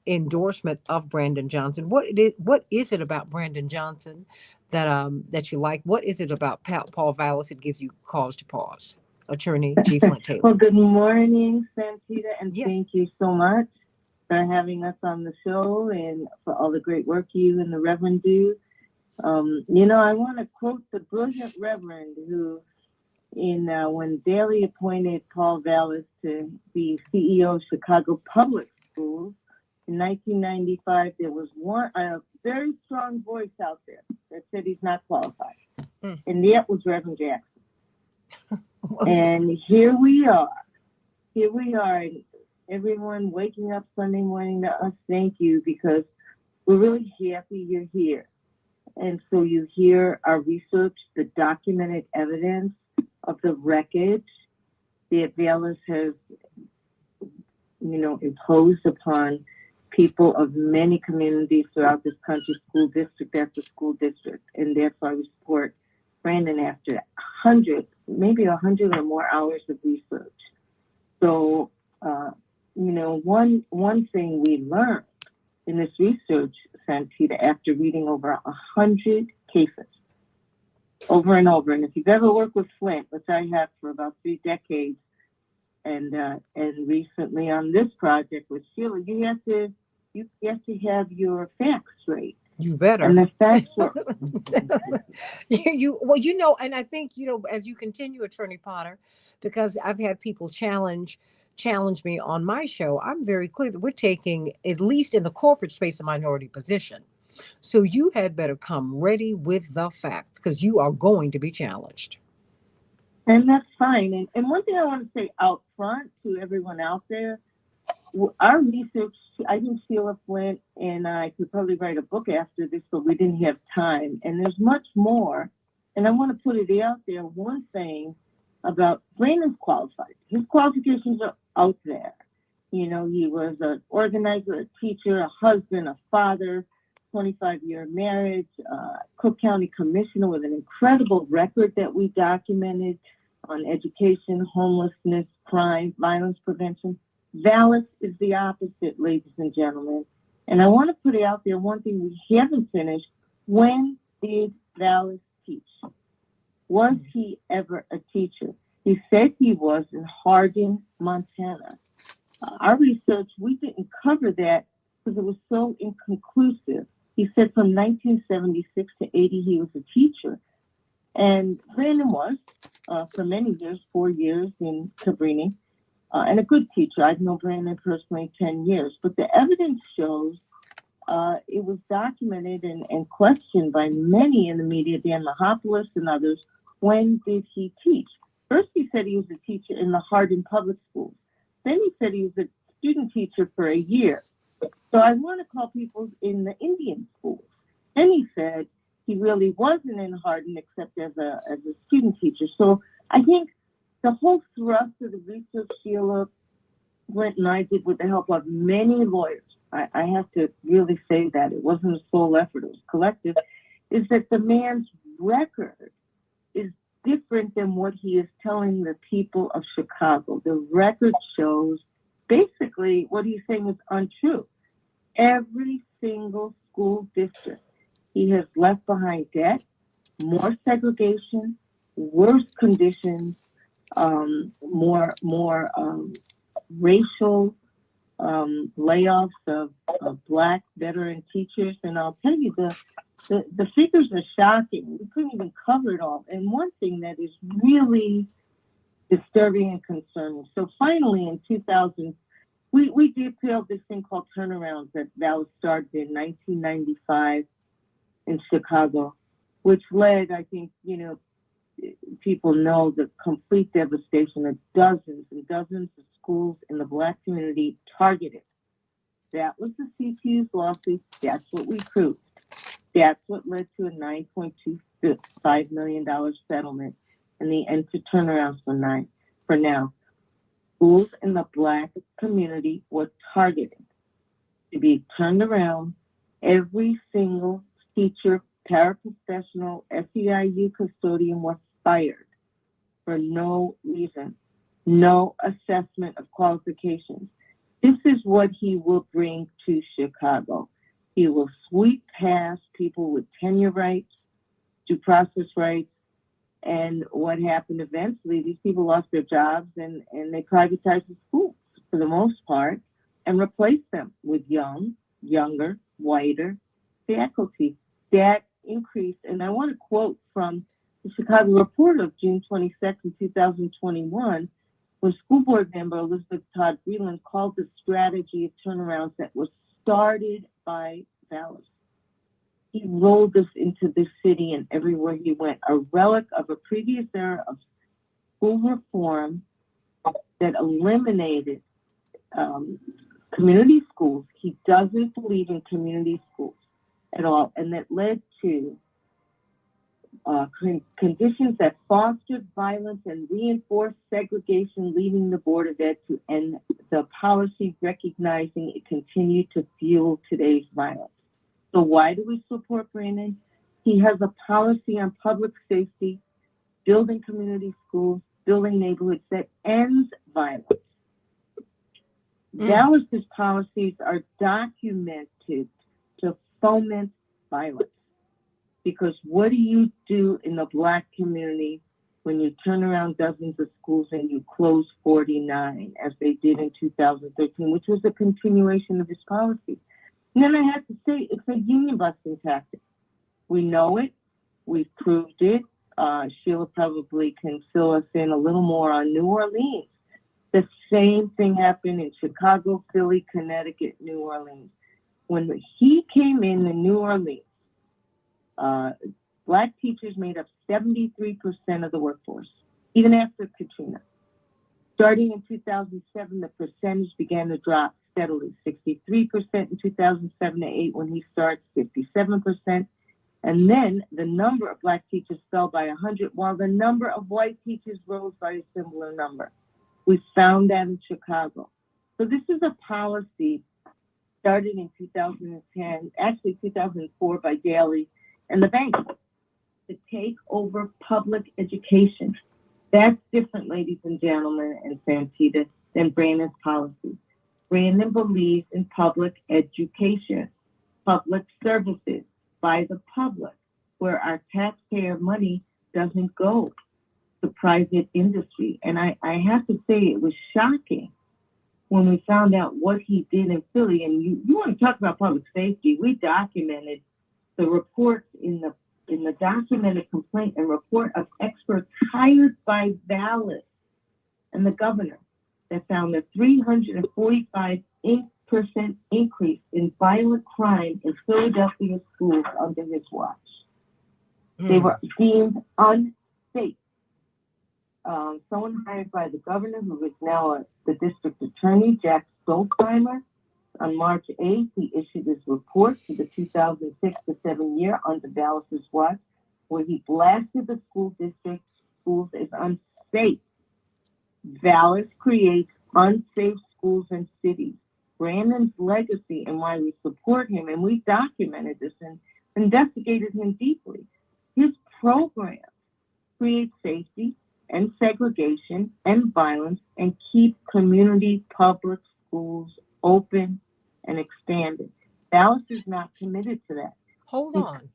endorsement of Brandon Johnson? What is it about Brandon Johnson that you like? What is it about Paul Vallas that gives you cause to pause? Attorney G. Flint Taylor. Well, good morning, Santita, and thank you so much for having us on the show and for all the great work you and the Reverend do. I want to quote the brilliant Reverend who, when Daley appointed Paul Vallas to be CEO of Chicago Public Schools in 1995, there was a very strong voice out there that said he's not qualified, and that was Reverend Jackson. And here we are, and everyone waking up Sunday morning to us, thank you, because we're really happy you're here. And so you hear our research, the documented evidence of the wreckage that Vallas has, imposed upon people of many communities throughout this country, school district after school district. And that's why we support Brandon after 100 or more hours of research. So, one thing we learned in this research, Santita, after reading over 100 cases over and over, and if you've ever worked with Flint, which I have for about 3 decades, and recently on this project with Sheila, you have to have your facts straight. You better. And the facts were and I think, as you continue, Attorney Potter, because I've had people challenge me on my show, I'm very clear that we're taking, at least in the corporate space, a minority position. So you had better come ready with the facts, because you are going to be challenged. And that's fine. And one thing I want to say out front to everyone out there, our research, I think Sheila Flint and I could probably write a book after this, but we didn't have time. And there's much more. And I want to put it out there. One thing about Brandon's qualified. His qualifications are out there. You know, he was an organizer, a teacher, a husband, a father, 25-year marriage, Cook County Commissioner with an incredible record that we documented on education, homelessness, crime, violence prevention. Vallis is the opposite, ladies and gentlemen. And I want to put it out there, one thing we haven't finished. When did Vallis teach? Was he ever a teacher? He said he was in Hardin, Montana. Our research, we didn't cover that because it was so inconclusive. He said from 1976 to 80, he was a teacher. And Brandon was, for many years, 4 years in Cabrini, and a good teacher. I've known Brandon personally 10 years. But the evidence shows it was documented and questioned by many in the media, Dan Mahopoulos and others, when did he teach? First, he said he was a teacher in the Hardin Public Schools. Then he said he was a student teacher for a year. So I want to call people in the Indian schools. Then he said he really wasn't in Hardin except as a student teacher. So I think the whole thrust of the research Sheila Flint and I did with the help of many lawyers, I have to really say that it wasn't a sole effort, it was collective, is that the man's record is different than what he is telling the people of Chicago. The record shows basically what he's saying is untrue. Every single school district, he has left behind debt, more segregation, worse conditions, more racial layoffs of Black veteran teachers. And I'll tell you, the figures are shocking. We couldn't even cover it all. And one thing that is really disturbing and concerning. So finally in 2000, we detailed this thing called turnarounds that was started in 1995 in Chicago, which led, I think, you know, people know the complete devastation of dozens and dozens of schools in the Black community targeted. That was the CTU's lawsuit. That's what we proved. That's what led to a $9.25 million settlement and the end to turnarounds for now. Schools in the Black community were targeted to be turned around. Every single teacher, paraprofessional, SEIU custodian was fired for no reason, no assessment of qualifications. This is what he will bring to Chicago. He will sweep past people with tenure rights, due process rights, and what happened eventually, these people lost their jobs and they privatized the schools for the most part and replaced them with younger, whiter faculty. That increased, and I want to quote from the Chicago Report of June 22nd, 2021, when school board member Elizabeth Todd Breland called the strategy of turnarounds that was started by Vallis. He rolled this into this city and everywhere he went, a relic of a previous era of school reform that eliminated community schools. He doesn't believe in community schools at all, and that led to conditions that fostered violence and reinforced segregation, leading the Board of Ed to end the policy, recognizing it continued to fuel today's violence. So why do we support Brandon? He has a policy on public safety, building community schools, building neighborhoods that ends violence. Dallas's policies are documented to foment violence. Because what do you do in the Black community when you turn around dozens of schools and you close 49, as they did in 2013, which was a continuation of his policy? And then I have to say, it's a union busting tactic. We know it. We've proved it. Sheila probably can fill us in a little more on New Orleans. The same thing happened in Chicago, Philly, Connecticut, New Orleans. When he came in New Orleans, Black teachers made up 73% of the workforce, even after Katrina. Starting in 2007, the percentage began to drop steadily, 63% in 2007 to 8 when he starts, 57%. And then the number of black teachers fell by 100, while the number of white teachers rose by a similar number. We found that in Chicago. So this is a policy started in 2010, actually 2004 by Daley and the bank, to take over public education. That's different, ladies and gentlemen, and Santita, than Brandon's policy. Brandon believes in public education, public services by the public, where our taxpayer money doesn't go to private industry. And I have to say, it was shocking when we found out what he did in Philly. And you want to talk about public safety? We documented the reports in the documented complaint and report of experts hired by Vallis and the governor that found a 345% increase in violent crime in Philadelphia schools under his watch. They were deemed unsafe. Someone hired by the governor, who is now the district attorney, Jack Stolzheimer, on March 8th, he issued his report for the 2006 to 7 year under Dallas's watch, where he blasted the school district schools as unsafe. Vallis creates unsafe schools and cities. Brandon's legacy and why we support him, and we documented this and investigated him deeply. His program creates safety and segregation and violence and keep community public schools open and expanded. Dallas is not committed to that. Hold on.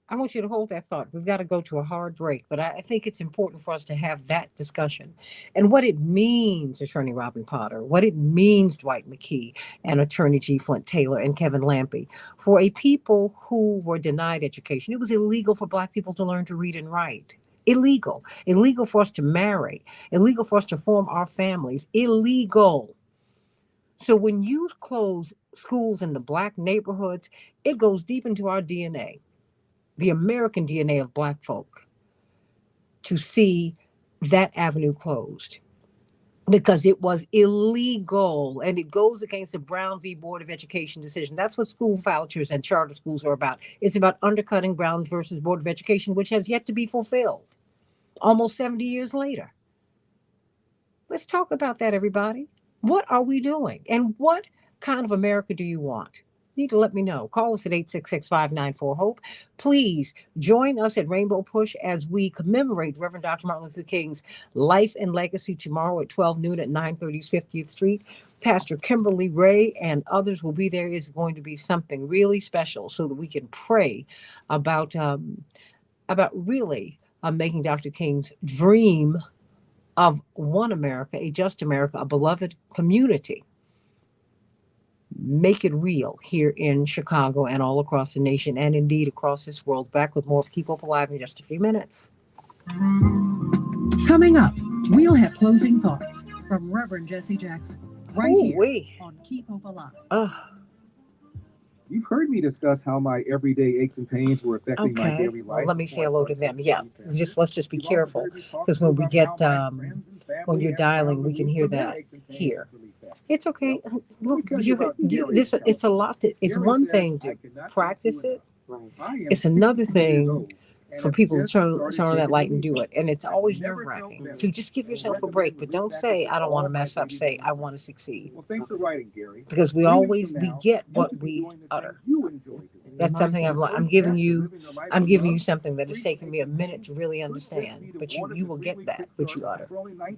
I want you to hold that thought. We've got to go to a hard break, but I think it's important for us to have that discussion and what it means, Attorney Robin Potter, what it means, Dwight McKee and Attorney G. Flint Taylor and Kevin Lampe, for a people who were denied education. It was illegal for Black people to learn to read and write. Illegal for us to marry, illegal for us to form our families, illegal. So when you close schools in the Black neighborhoods, it goes deep into our DNA, the American DNA of Black folk, to see that avenue closed because it was illegal, and it goes against the Brown v. Board of Education decision. That's what school vouchers and charter schools are about. It's about undercutting Brown versus Board of Education, which has yet to be fulfilled almost 70 years later. Let's talk about that, everybody. What are we doing? And what kind of America do you want? You need to let me know. Call us at 866-594-HOPE. Please join us at Rainbow Push as we commemorate Reverend Dr. Martin Luther King's life and legacy tomorrow at 12 noon at 930 50th Street. Pastor Kimberly Ray and others will be there. It's going to be something really special so that we can pray about really making Dr. King's dream of one America, a just America, a beloved community, make it real here in Chicago and all across the nation and indeed across this world. Back with more of Keep Hope Alive in just a few minutes. Coming up, we'll have closing thoughts from Reverend Jesse Jackson right here on Keep Hope Alive. You've heard me discuss how my everyday aches and pains were affecting my daily life. Well, let me say hello to them. Yeah, let's just be careful, because when we get when you're dialing, we can hear that here. It's okay. Look, it's a lot. It's one thing to practice it. It's another thing for people to turn on that light and do it. And it's always nerve-wracking. So just give yourself a break, but don't say, I don't want to mess up. Say, I want to succeed. Well, thanks for writing, Gary. Because we get what we utter. That's something I'm giving you something that has taken me a minute to really understand, but you will get that, which you utter.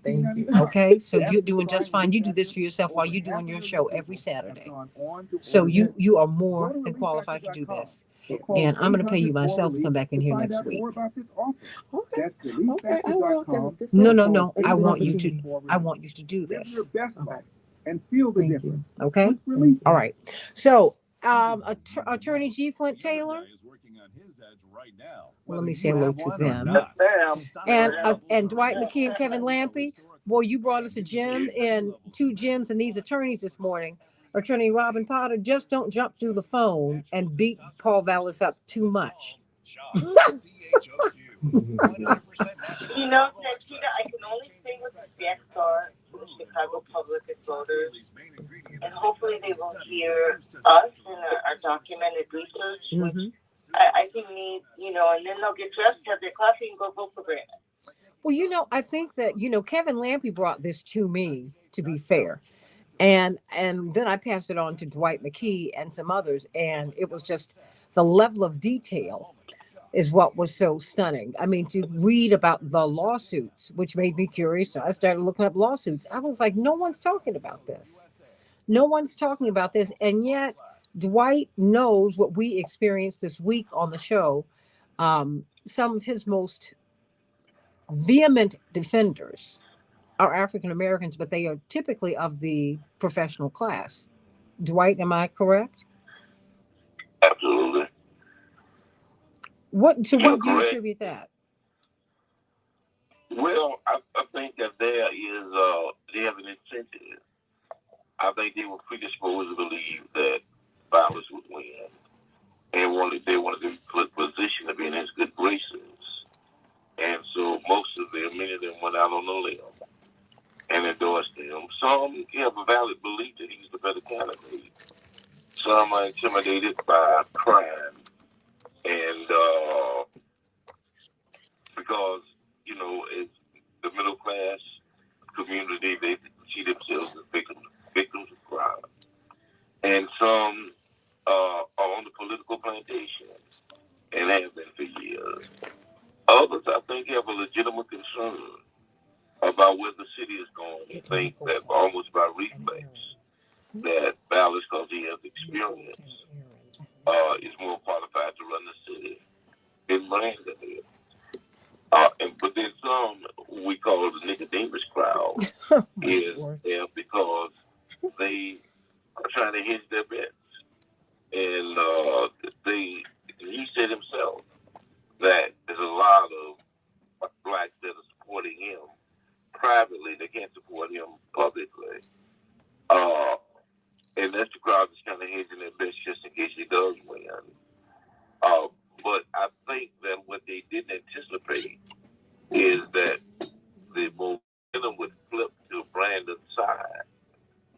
Thank you. Okay, so you're doing just fine. You do this for yourself while you're doing your show every Saturday. So you are more than qualified to do this. And I'm going to pay you myself to come back in here next week. Okay. I will. No. I want you to do this. Your best life and feel the difference. Okay. All right. So, Attorney G. Flint Taylor. Well, let me say hello to them. And Dwight McKee and Kevin Lampe. Boy, you brought us a gem and two gems and these attorneys this morning. Attorney Robin Potter, just don't jump through the phone and beat Paul Vallis up too much. You know, Santita, I can only say with the Jack Star, Chicago Public and Voters, and hopefully they will hear us and our documented research, which I think need, and then they'll get dressed, have their coffee, and go vote for Brandon. Well, I think that, Kevin Lampe brought this to me, to be fair. And then I passed it on to Dwight McKee and some others. And it was just the level of detail is what was so stunning. I mean, to read about the lawsuits, which made me curious. So I started looking up lawsuits. I was like, no one's talking about this. No one's talking about this. And yet Dwight knows what we experienced this week on the show. Some of his most vehement defenders are African Americans, but they are typically of the professional class. Dwight, am I correct? Absolutely. What do you attribute that? Well, I think that there is they have an incentive. I think they were predisposed to believe that violence would win, and they wanted to put position to be in his good graces. And so many of them went out on a limb and endorsed him. Some have a valid belief that he's the better candidate. Some are intimidated by crime. And because, it's the middle class community, they see themselves as victims of crime. And some are on the political plantation and have been for years. Others, I think, have a legitimate concern about where the city is going. They think that almost by reflex that Ballas, because he has experience, is more qualified to run the city than Brandon is. But then some we call the Nicodemus crowd is there because they are trying to hedge their bets. And he said himself that there's a lot of blacks that are supporting him privately. They can't support him publicly. And that's the crowd that's kind of hedging their bets just in case he does win. But I think that what they didn't anticipate is that the momentum would flip to Brandon's side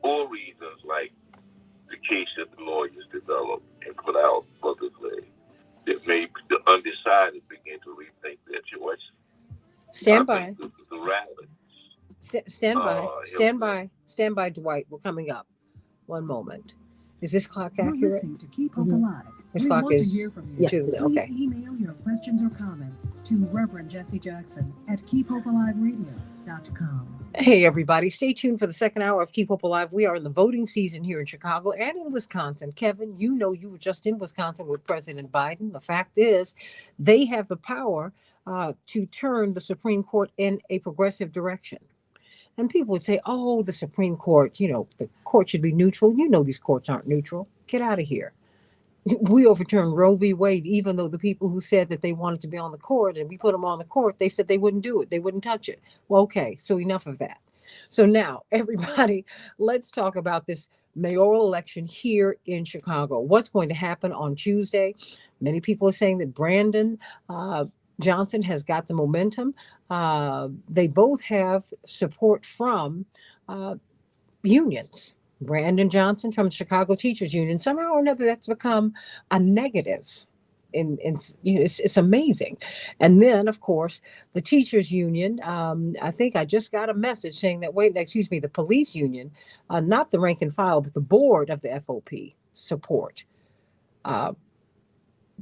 for reasons like the case that the lawyers developed and put out publicly that made the undecided begin to rethink their choice. Stand by. The rallies. Stand by, Dwight. We're coming up. One moment. Is this clock accurate? You're listening to Keep Hope Alive. This We clock want is to hear from you. Tuesday. Please Okay. email your questions or comments to Reverend Jesse Jackson at keephopealiveradio.com. Hey, everybody. Stay tuned for the second hour of Keep Hope Alive. We are in the voting season here in Chicago and in Wisconsin. Kevin, you were just in Wisconsin with President Biden. The fact is, they have the power to turn the Supreme Court in a progressive direction. And people would say, oh, the Supreme Court, the court should be neutral. These courts aren't neutral. Get out of here. We overturned Roe v. Wade, even though the people who said that they wanted to be on the court and we put them on the court, they said they wouldn't do it. They wouldn't touch it. Well, okay, so enough of that. So now, everybody, let's talk about this mayoral election here in Chicago. What's going to happen on Tuesday? Many people are saying that Brandon Johnson has got the momentum. They both have support from unions. Brandon Johnson from the Chicago Teachers Union. Somehow or another, that's become a negative. It's amazing. And then, of course, the Teachers Union. I think I just got a message saying that the police union, not the rank and file, but the board of the FOP support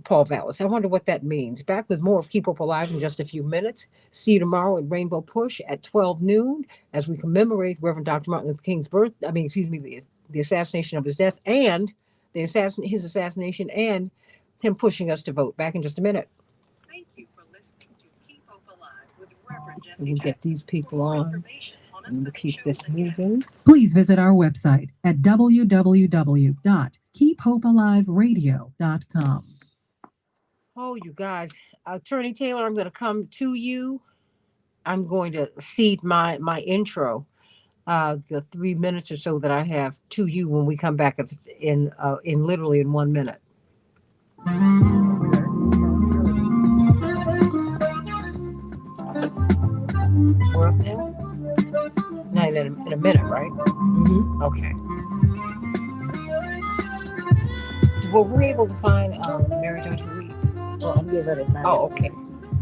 Paul Vallas. I wonder what that means. Back with more of Keep Hope Alive in just a few minutes. See you tomorrow at Rainbow Push at 12 noon as we commemorate Reverend Dr. Martin Luther King's the assassination of his death and his assassination and him pushing us to vote. Back in just a minute. Thank you for listening to Keep Hope Alive with Reverend Jesse We'll get these people on and we'll keep this moving. Please visit our website at www.keephopealiveradio.com. Oh, you guys, Attorney Taylor, I'm going to come to you. I'm going to cede my intro, the 3 minutes or so that I have to you when we come back in literally in 1 minute. We're up there? Now playing in a minute, right? Mm-hmm. Okay. Were we able to find Mary Jo Reed? Well, I'm getting ready to find Oh, it. okay.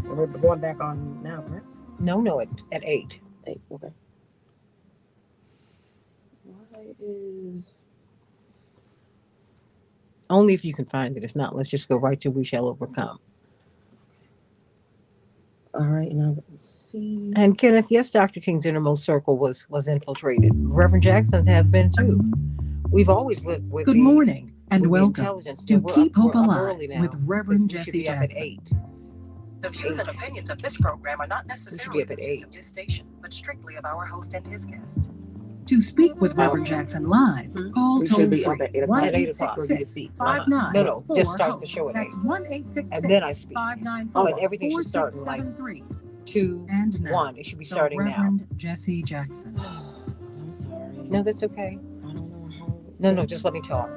We're going back on now, right? No, at 8. 8, okay. Why is... Only if you can find it. If not, let's just go right to We Shall Overcome. All right, now let's see. And Kenneth, yes, Dr. King's innermost circle was infiltrated. Reverend Jackson's has been too. We've always lived with Good morning and with the welcome intelligence. to We're Keep up- Hope we're up Alive early now. with Reverend We should Jesse be up at Jackson. 8. The views and opinions of this program are not We should necessarily be up the at views 8. of this station, but strictly of our host and his guest. To speak with Reverend Jackson live, call We should toll be free up at 8 o'clock. At 8 o'clock. 1-866-59. No, just start the show at 8. That's 1-866-594-4773. And then I speak. And everything should start in like 2, And now, 1. It should be the starting now. Reverend Jesse Jackson. I'm sorry. No, that's okay. I don't know how... No, just let me talk.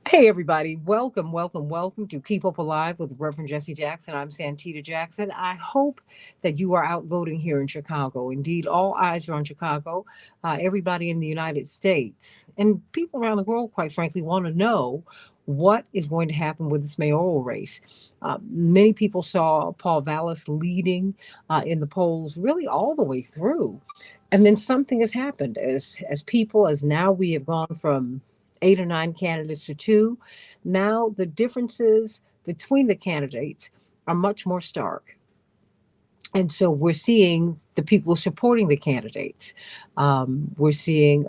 Hey, everybody. Welcome to Keep Hope Alive with Reverend Jesse Jackson. I'm Santita Jackson. I hope that you are out voting here in Chicago. Indeed, all eyes are on Chicago. Everybody in the United States and people around the world, quite frankly, want to know what is going to happen with this mayoral race. Many people saw Paul Vallas leading in the polls really all the way through. And then something has happened as now we have gone from 8 or 9 candidates to 2. Now the differences between the candidates are much more stark. And so we're seeing the people supporting the candidates. We're seeing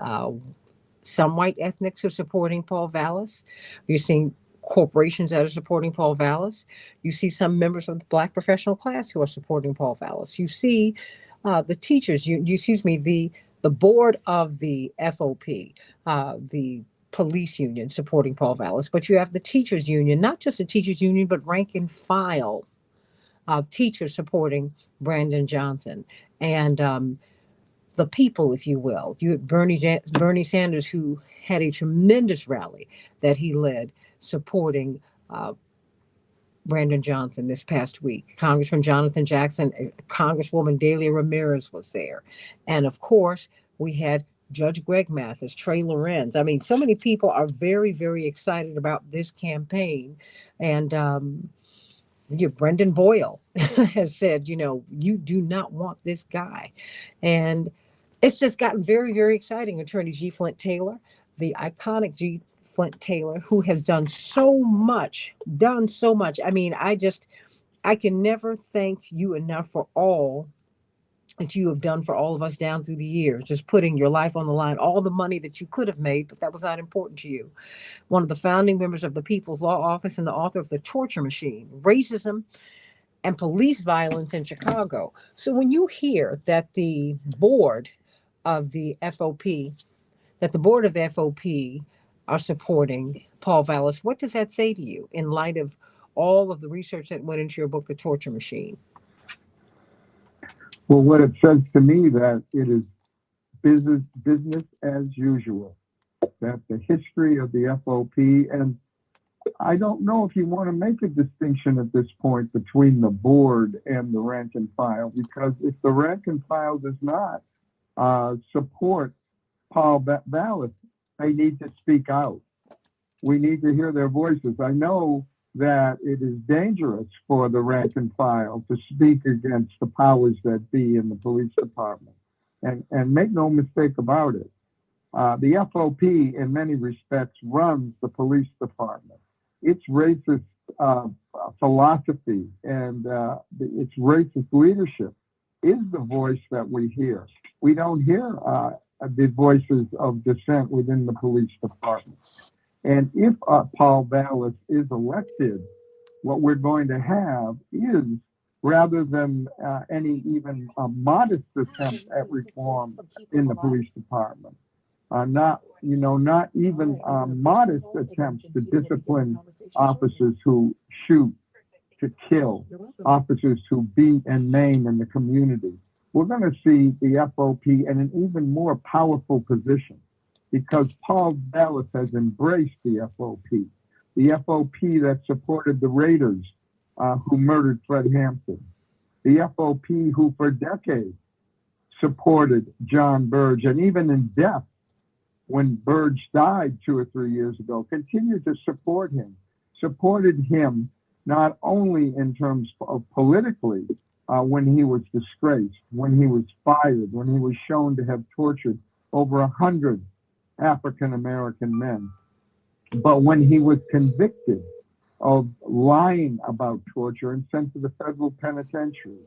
some white ethnics are supporting Paul Vallas. You're seeing corporations that are supporting Paul Vallas. You see some members of the Black professional class who are supporting Paul Vallas. You see the teachers, the board of the FOP, the police union supporting Paul Vallas, but you have the teachers union, not just the teachers union, but rank and file teachers supporting Brandon Johnson. And the people, if you will. You have Bernie Sanders, who had a tremendous rally that he led supporting Brandon Johnson this past week. Congressman Jonathan Jackson, Congresswoman Delia Ramirez was there. And of course, we had Judge Greg Mathis, Trey Lorenz. I mean, so many people are very, very excited about this campaign. And Brendan Boyle has said, you do not want this guy. And it's just gotten very, very exciting. Attorney G. Flint Taylor, the iconic G. Flint Taylor, who has done so much. I mean, I can never thank you enough for all that you have done for all of us down through the years, just putting your life on the line, all the money that you could have made, but that was not important to you. One of the founding members of the People's Law Office and the author of The Torture Machine, Racism and Police Violence in Chicago. So when you hear that the board of the FOP are supporting Paul Vallas, what does that say to you in light of all of the research that went into your book, The Torture Machine? Well, what it says to me that it is business as usual. That the history of the FOP, and I don't know if you want to make a distinction at this point between the board and the rank and file, because if the rank and file does not support Paul Vallas, they need to speak out. We need to hear their voices. I know that it is dangerous for the rank and file to speak against the powers that be in the police department. And make no mistake about it, the FOP in many respects runs the police department. Its racist philosophy and its racist leadership is the voice that we hear. We don't hear the voices of dissent within the police department. And if Paul Vallas is elected, what we're going to have is, rather than any even modest attempt at reform in the police department, not even modest attempts to discipline officers who shoot, to kill, officers who beat and maim in the community. We're going to see the FOP in an even more powerful position, because Paul Vallas has embraced the FOP that supported the Raiders who murdered Fred Hampton, the FOP who for decades supported John Burge, and even in death, when Burge died 2 or 3 years ago, continued to support him, supported him not only in terms of politically, when he was disgraced, when he was fired, when he was shown to have tortured over 100 African-American men, but when he was convicted of lying about torture and sent to the federal penitentiary.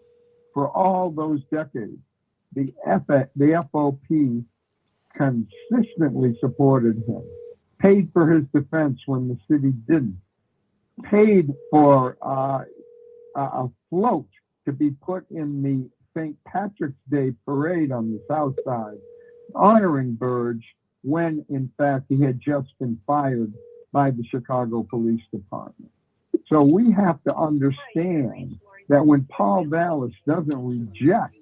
For all those decades, the FOP consistently supported him, paid for his defense when the city didn't, paid for a float to be put in the St. Patrick's Day parade on the South Side, honoring Burge when, in fact, he had just been fired by the Chicago Police Department. So we have to understand that when Paul Vallas doesn't reject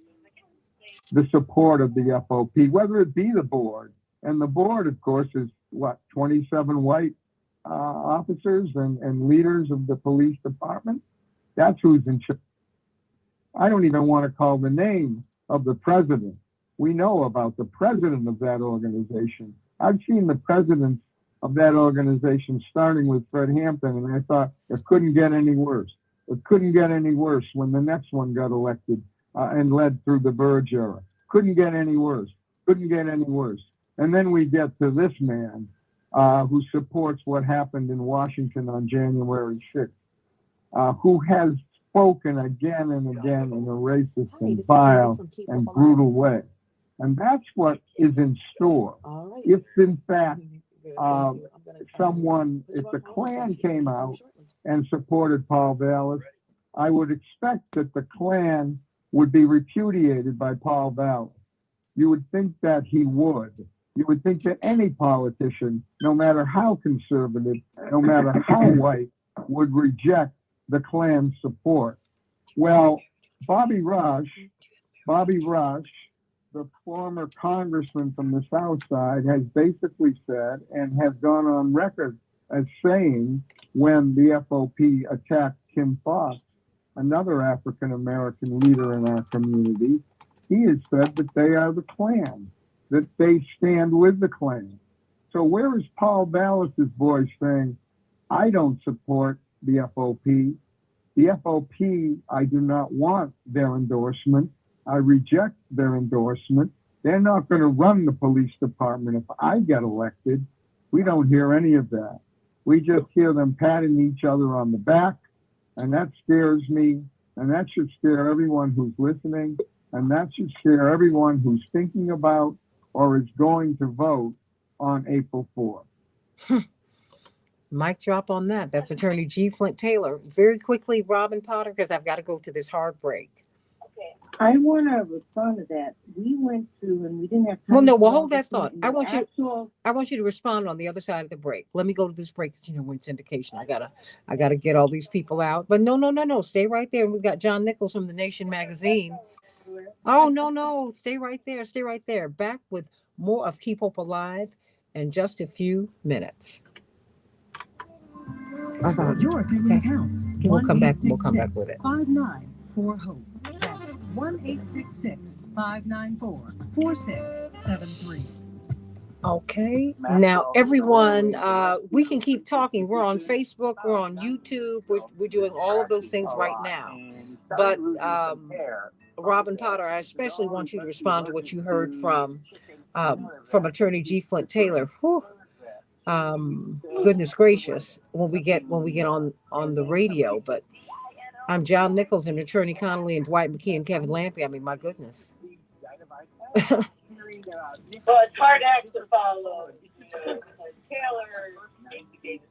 the support of the FOP, whether it be the board, and the board, of course, is what, 27 white officers and leaders of the police department? That's who's in charge. I don't even want to call the name of the president. We know about the president of that organization. I've seen the presidents of that organization, starting with Fred Hampton, and I thought it couldn't get any worse. It couldn't get any worse when the next one got elected and led through the Burge era. Couldn't get any worse. Couldn't get any worse. And then we get to this man who supports what happened in Washington on January 6th, who has spoken again and again in a racist and vile and brutal way. And that's what is in store. If, in fact, if the Klan came out and supported Paul Vallas, I would expect that the Klan would be repudiated by Paul Vallas. You would think that he would. You would think that any politician, no matter how conservative, no matter how white, would reject the Klan's support. Well, Bobby Rush, the former congressman from the South Side, has basically said and has gone on record as saying, when the FOP attacked Kim Foxx, another African-American leader in our community, he has said that they are the Klan, that they stand with the Klan. So where is Paul Vallas's voice saying, I don't support the FOP? The FOP, I do not want their endorsement. I reject their endorsement. They're not going to run the police department if I get elected. We don't hear any of that. We just hear them patting each other on the back, and that scares me, and that should scare everyone who's listening, and that should scare everyone who's thinking about or is going to vote on April 4th. Mic drop on that. That's Attorney G. Flint Taylor. Very quickly, Robin Potter, because I've got to go to this hard break. I want to respond to that. We went through and we didn't have time. Well, no, to well, go hold that through thought. the I want actual- you to respond on the other side of the break. Let me go to this break because we're in syndication. I gotta get all these people out. But no. Stay right there. We've got John Nichols from The Nation magazine. Oh, no. Stay right there. Back with more of Keep Hope Alive in just a few minutes. Your opinion counts. We'll come back with it. 594-HOPE. That's 1-866-594-4673. Okay. Now, everyone, we can keep talking. We're on Facebook. We're on YouTube. We're doing all of those things right now. But Robin Potter, I especially want you to respond to what you heard from Attorney G. Flint Taylor. Whew. Goodness gracious, when we get on the radio. But I'm John Nichols and Attorney Connolly and Dwight McKee and Kevin Lampe. I mean, my goodness. Well, it's hard act to follow. Taylor, Gates,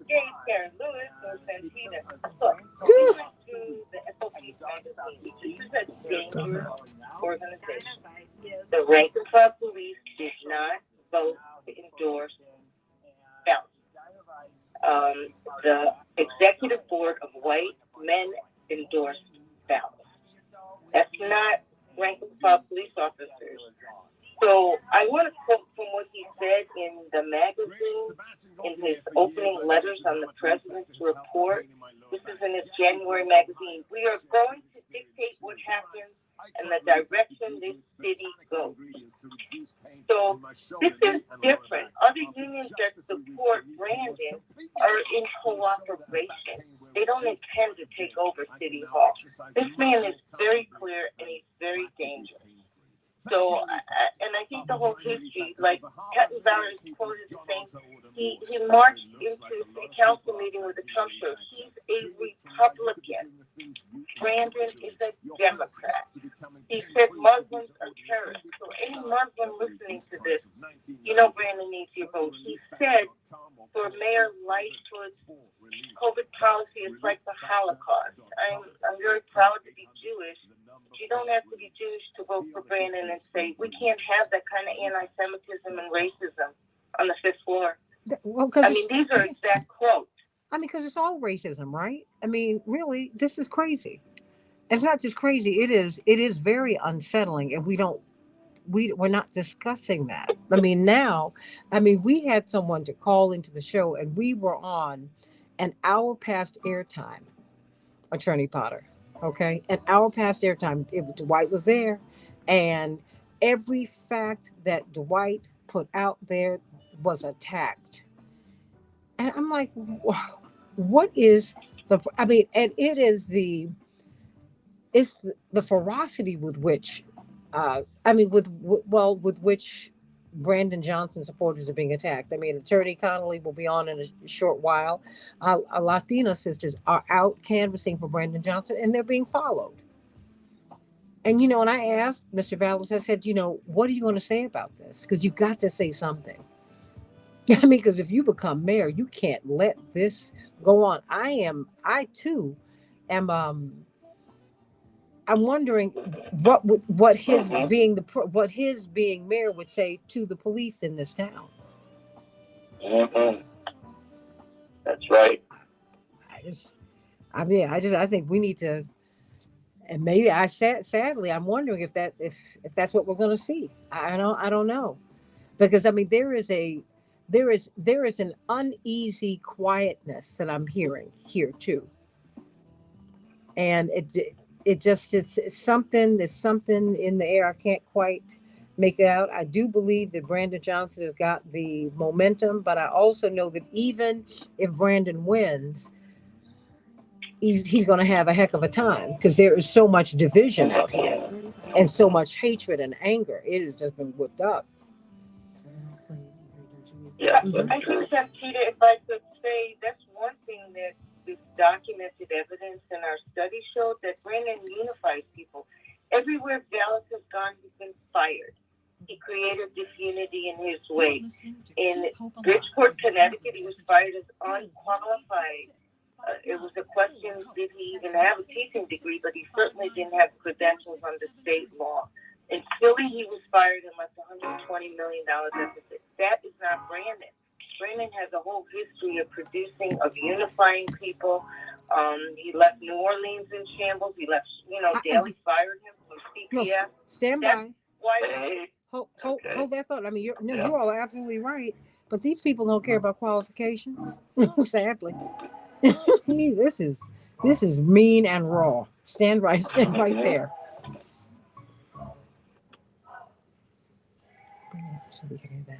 Karen Lewis, or Santina. Look, we went to the FOP magazine. This is a dangerous organization. The rank and file police did not vote to endorse Vallas. The executive board of white men endorsed Vallas. That's not rank and file police officers. So I want to quote from what he said in the magazine, in his opening letters on the president's report. This is in his January magazine. We are going to dictate what happens and the direction this city goes. So this is different. Other unions that support Brandon are in cooperation. They don't intend to take over City Hall. This man is very clear and he's very dangerous. So, and I think the whole history, like Captain Bowers quoted saying, he marched into the city council meeting with a Trump shirt. He's a Republican. Brandon is a Democrat. He said Muslims are terrorists. So any Muslim listening to this, you know Brandon needs your vote. He said for Mayor Lightfoot's COVID policy is like the Holocaust. I'm very proud to be Jewish. But you don't have to be Jewish to vote for Brandon and say, we can't have that kind of anti-Semitism and racism on the fifth floor. Well, I mean, these are exact quotes. I mean, because it's all racism, right? I mean, really, this is crazy. It's not just crazy. It is very unsettling, and we're not discussing that. I mean, we had someone to call into the show, and we were on an hour past airtime, Attorney Potter. Okay, an hour past airtime. Dwight was there, and every fact that Dwight put out there was attacked. And I'm like, what is the? I mean, and it's the ferocity with which, with which Brandon Johnson supporters are being attacked. I mean, Attorney Connolly will be on in a short while. Our Latina sisters are out canvassing for Brandon Johnson, and they're being followed. And, and I asked Mr. Vallis, I said, what are you going to say about this? Because you've got to say something. I mean, because if you become mayor, you can't let this go on. I too am, I'm wondering what his being mayor would say to the police in this town. Mm-hmm. That's right. I think we need to, and maybe sadly, I'm wondering if that's what we're going to see. I don't know, because I mean there is an uneasy quietness that I'm hearing here too, and it just is something. There's something in the air. I can't quite make it out. I do believe that Brandon Johnson has got the momentum, but I also know that even if Brandon wins, he's going to have a heck of a time, because there is so much division out here and so much hatred and anger. It has just been whipped up. Yeah, I think that, Peter, if I could say, that's one thing that this documented evidence in our study showed, that Brandon unifies people. Everywhere Vallis has gone, he's been fired. He created disunity in his way. In Bridgeport, Connecticut, he was fired as unqualified. It was a question, did he even have a teaching degree, but he certainly didn't have credentials under state law. In Philly, he was fired and left $120 million deficit. That is not Brandon. Brandon has a whole history of producing, of unifying people. He left New Orleans in shambles. He left, Daley fired him from CPS. No, stand by. Why? Hold that thought. I mean, you all are absolutely right. But these people don't care about qualifications. Sadly, this is mean and raw. Stand right there. So we can hear that.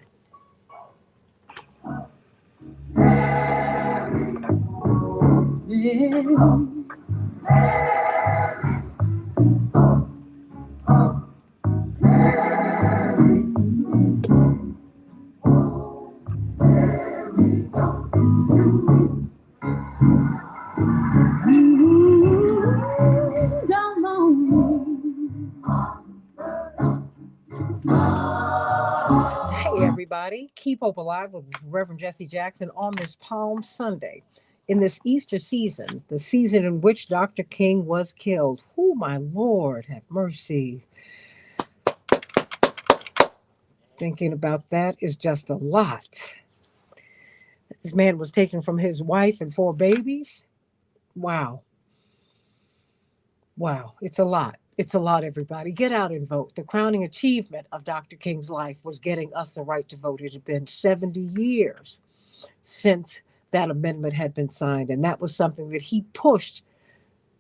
Hey everybody, Keep Hope Alive with Reverend Jesse Jackson on this Palm Sunday. In this Easter season, the season in which Dr. King was killed. Oh, my Lord, have mercy. Thinking about that is just a lot. This man was taken from his wife and 4 babies. Wow. It's a lot. It's a lot, everybody. Get out and vote. The crowning achievement of Dr. King's life was getting us the right to vote. It had been 70 years since that amendment had been signed, and that was something that he pushed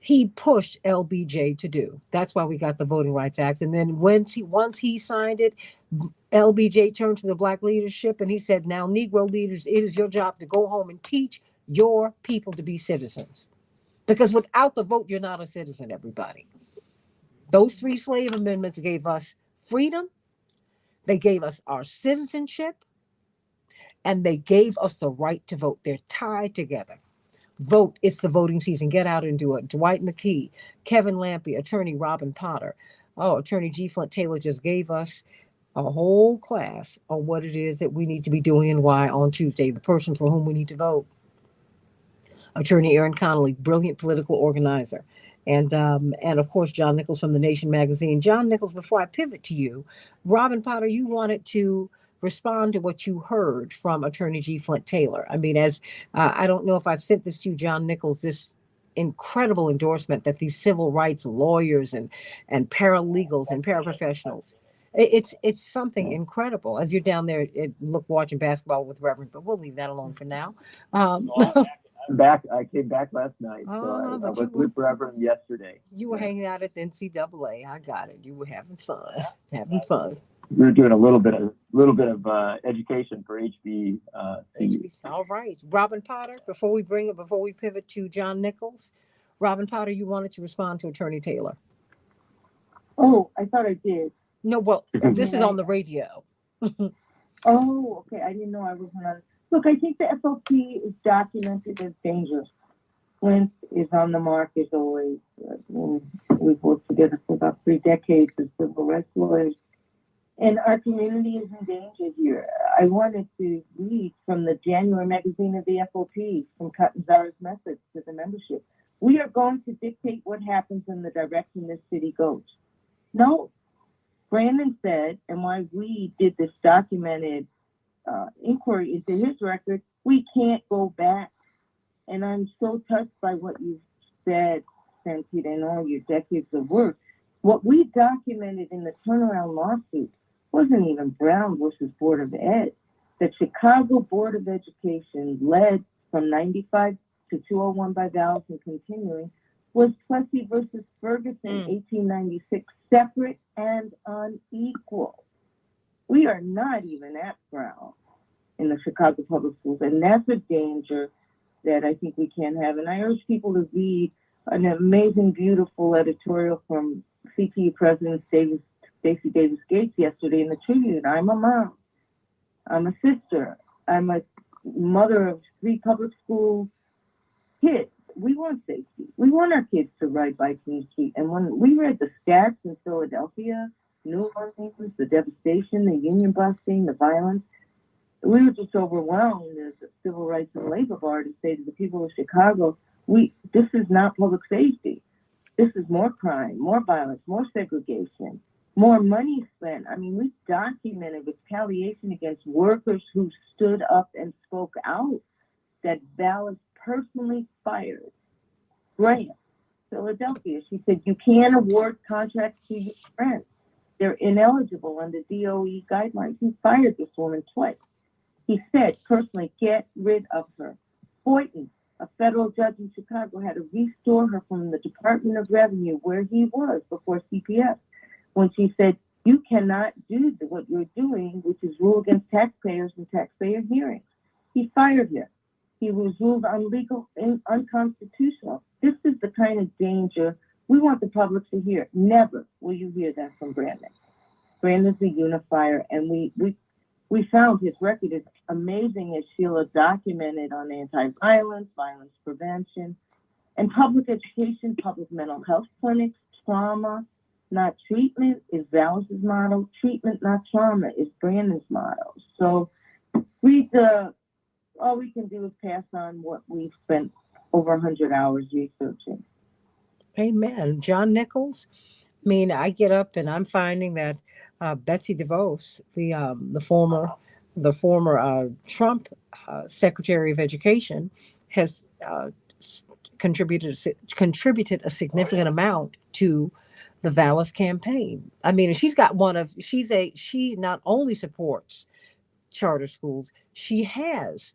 he pushed LBJ to do. That's why we got the Voting Rights Act. And then once he signed it, LBJ turned to the black leadership and he said, now, Negro leaders, it is your job to go home and teach your people to be citizens. Because without the vote, you're not a citizen, everybody. Those 3 slave amendments gave us freedom, they gave us our citizenship, and they gave us the right to vote. They're tied together. Vote, it's the voting season. Get out and do it. Dwight McKee, Kevin Lampe, attorney Robin Potter. Oh, attorney G. Flint Taylor just gave us a whole class on what it is that we need to be doing and why on Tuesday, the person for whom we need to vote. Attorney Aaron Connolly, brilliant political organizer. And of course, John Nichols from The Nation magazine. John Nichols, before I pivot to you, Robin Potter, you wanted to respond to what you heard from attorney G. Flint Taylor. I mean, as I don't know if I've sent this to you, John Nichols, this incredible endorsement that these civil rights lawyers and paralegals and paraprofessionals, it's something incredible. As you're down there watching basketball with Reverend, but we'll leave that alone for now. I came back last night, so I was with Reverend yesterday. You were hanging out at the NCAA. I got it. You were having fun. We were doing a little bit of education for HB. All right, Robin Potter. Before we pivot to John Nichols, Robin Potter, you wanted to respond to Attorney Taylor. Oh, I thought I did. No, well, this is on the radio. Oh, okay. I didn't know I wasn't on. Look, I think the FOP is documented as dangerous. Flint is on the mark as always. We've worked together for about 3 decades as civil rights lawyers. And our community is in danger here. I wanted to read from the January magazine of the FOP, from Catanzara's message to the membership. We are going to dictate what happens in the direction this city goes. No, Brandon said, and why we did this documented inquiry into his record, we can't go back. And I'm so touched by what you've said, Santita, and all your decades of work. What we documented in the turnaround lawsuit wasn't even Brown versus Board of Ed. The Chicago Board of Education, led from 95 to 201 by Vallis and continuing, was Plessy versus Ferguson, 1896, separate and unequal. We are not even at Brown in the Chicago public schools, and that's a danger that I think we can't have. And I urge people to read an amazing, beautiful editorial from CTU President Stacey Davis Gates yesterday in the Tribune. I'm a mom. I'm a sister. I'm a mother of 3 public school kids. We want safety. We want our kids to ride bikes in the street. And when we read the stats in Philadelphia, New Orleans, the devastation, the union busting, the violence, we were just overwhelmed as a civil rights and labor bar to say to the people of Chicago, this is not public safety. This is more crime, more violence, more segregation, more money spent. I mean, we documented retaliation against workers who stood up and spoke out, that Vallis personally fired Graham, Philadelphia. She said, you can't award contracts to your friends. They're ineligible under DOE guidelines. He fired this woman twice. He said, personally, get rid of her. Boynton, a federal judge in Chicago, had to restore her from the Department of Revenue, where he was before CPS, when she said, you cannot do what you're doing, which is rule against taxpayers and taxpayer hearings. He fired her. He was ruled unlegal and unconstitutional. This is the kind of danger we want the public to hear. Never will you hear that from Brandon. Brandon's a unifier, and we found his record is amazing, as Sheila documented, on anti-violence, violence prevention, and public education, public mental health clinics, trauma, not treatment, is Vallis's model. Treatment, not trauma, is Brandon's model. So all we can do is pass on what we've spent over 100 hours researching. Amen. John Nichols. I mean, I get up and I'm finding that Betsy DeVos, the former Trump Secretary of Education, has contributed a significant amount to the Vallis campaign. I mean, she not only supports charter schools, she has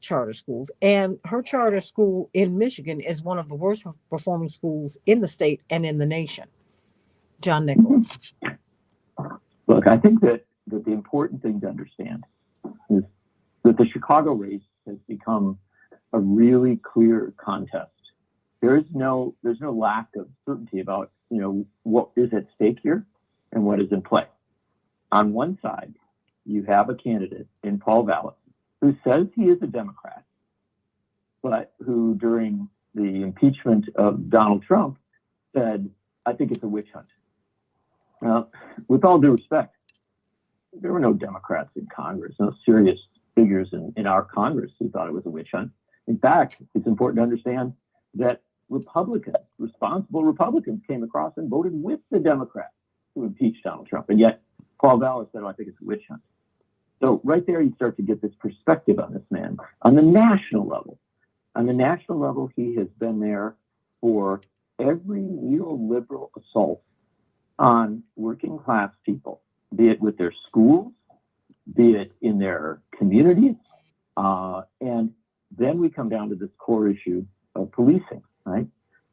charter schools, and her charter school in Michigan is one of the worst performing schools in the state and in the nation. John Nichols. Look, I think that the important thing to understand is that the Chicago race has become a really clear contest. There's no lack of certainty about, what is at stake here and what is in play. On one side, you have a candidate in Paul Vallas who says he is a Democrat, but who during the impeachment of Donald Trump said, I think it's a witch hunt. Now, with all due respect, there were no Democrats in Congress, no serious figures in our Congress who thought it was a witch hunt. In fact, it's important to understand that responsible Republicans came across and voted with the Democrats to impeach Donald Trump. And yet Paul Vallas said, I think it's a witch hunt. So right there, you start to get this perspective on this man on the national level. On the national level, he has been there for every neoliberal assault on working class people, be it with their schools, be it in their communities. And then we come down to this core issue of policing, right?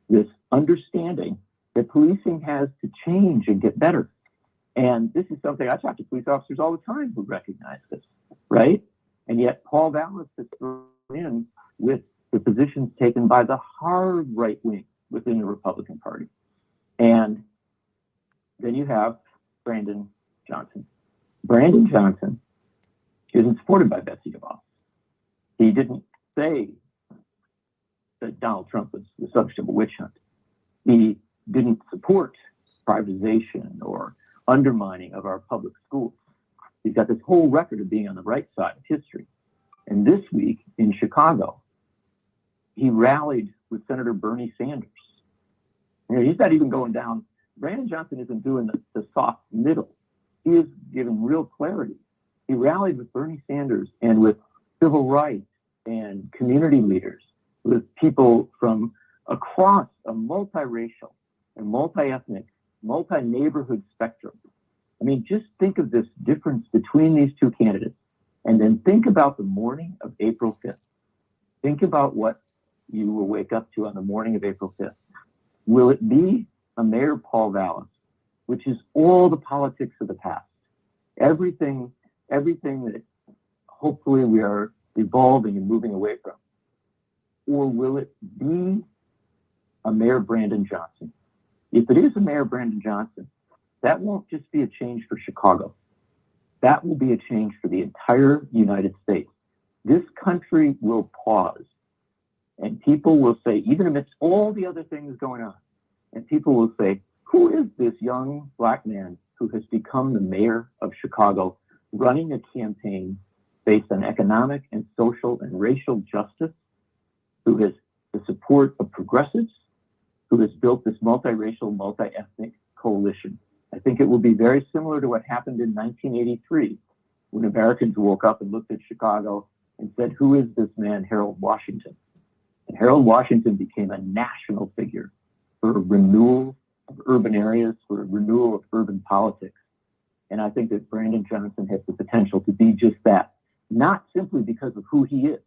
This understanding that policing has to change and get better. And this is something I talk to police officers all the time who recognize this, right? And yet Paul Vallas is thrown in with the positions taken by the hard right wing within the Republican Party. And then you have Brandon Johnson. Brandon Johnson isn't supported by Betsy DeVos. He didn't say that Donald Trump was the subject of a witch hunt. He didn't support privatization or undermining of our public schools. He's got this whole record of being on the right side of history. And this week in Chicago, he rallied with Senator Bernie Sanders. He's not even going down. Brandon Johnson isn't doing the soft middle. He is giving real clarity. He rallied with Bernie Sanders and with civil rights and community leaders, with people from across a multiracial and multi-ethnic, multi-neighborhood spectrum. I mean, just think of this difference between these two candidates, and then think about the morning of April 5th. Think about what you will wake up to on the morning of April 5th. Will it be a Mayor Paul Vallas, which is all the politics of the past, everything that hopefully we are evolving and moving away from? Or will it be a Mayor Brandon Johnson? If it is a Mayor Brandon Johnson, that won't just be a change for Chicago. That will be a change for the entire United States. This country will pause, and people will say, even amidst all the other things going on, and people will say, who is this young Black man who has become the mayor of Chicago, running a campaign based on economic and social and racial justice, who has the support of progressives, who has built this multiracial, multi-ethnic coalition? I think it will be very similar to what happened in 1983, when Americans woke up and looked at Chicago and said, who is this man, Harold Washington? And Harold Washington became a national figure for renewal of urban areas, for renewal of urban politics. And I think that Brandon Johnson has the potential to be just that, not simply because of who he is,